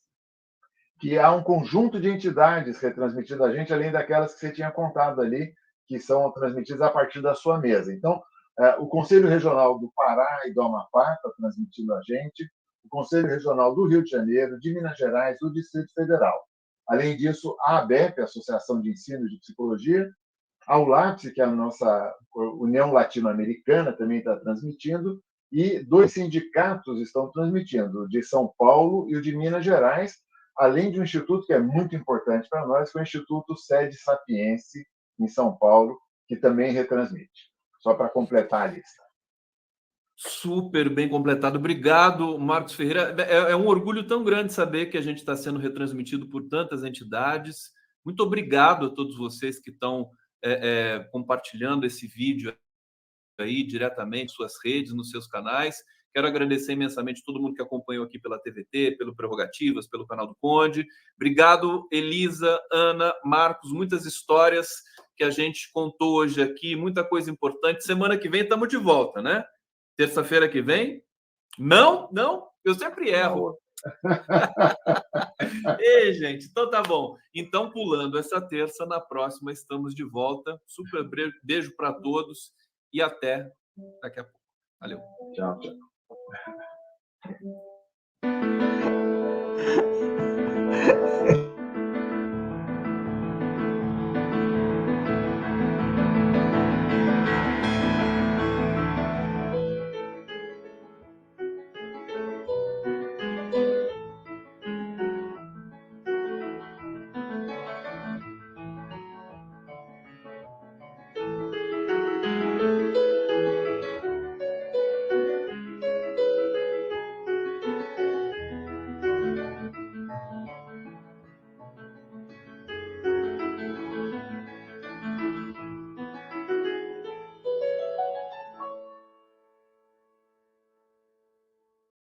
que há um conjunto de entidades retransmitindo a gente, além daquelas que você tinha contado ali, que são transmitidas a partir da sua mesa. Então, o Conselho Regional do Pará e do Amapá está transmitindo a gente, o Conselho Regional do Rio de Janeiro, de Minas Gerais, do Distrito Federal. Além disso, a ABEP, a Associação de Ensino de Psicologia, a ULAPS, que é a nossa União Latino-Americana, também está transmitindo, e 2 sindicatos estão transmitindo, o de São Paulo e o de Minas Gerais, além de um instituto que é muito importante para nós, que é o Instituto Sede Sapiense, em São Paulo, que também retransmite. Só para completar a lista. Super bem completado. Obrigado, Marcos Ferreira. É um orgulho tão grande saber que a gente está sendo retransmitido por tantas entidades. Muito obrigado a todos vocês que estão compartilhando esse vídeo aí diretamente nas suas redes, nos seus canais. Quero agradecer imensamente todo mundo que acompanhou aqui pela TVT, pelo Prerrogativas, pelo canal do Conde. Obrigado, Elisa, Ana, Marcos, muitas histórias que a gente contou hoje aqui, muita coisa importante. Semana que vem estamos de volta, né? Terça-feira que vem? Não? Eu sempre erro. Ei, gente, então tá bom. Então, pulando essa terça, na próxima estamos de volta. Super beijo para todos e até daqui a pouco. Valeu. Tchau.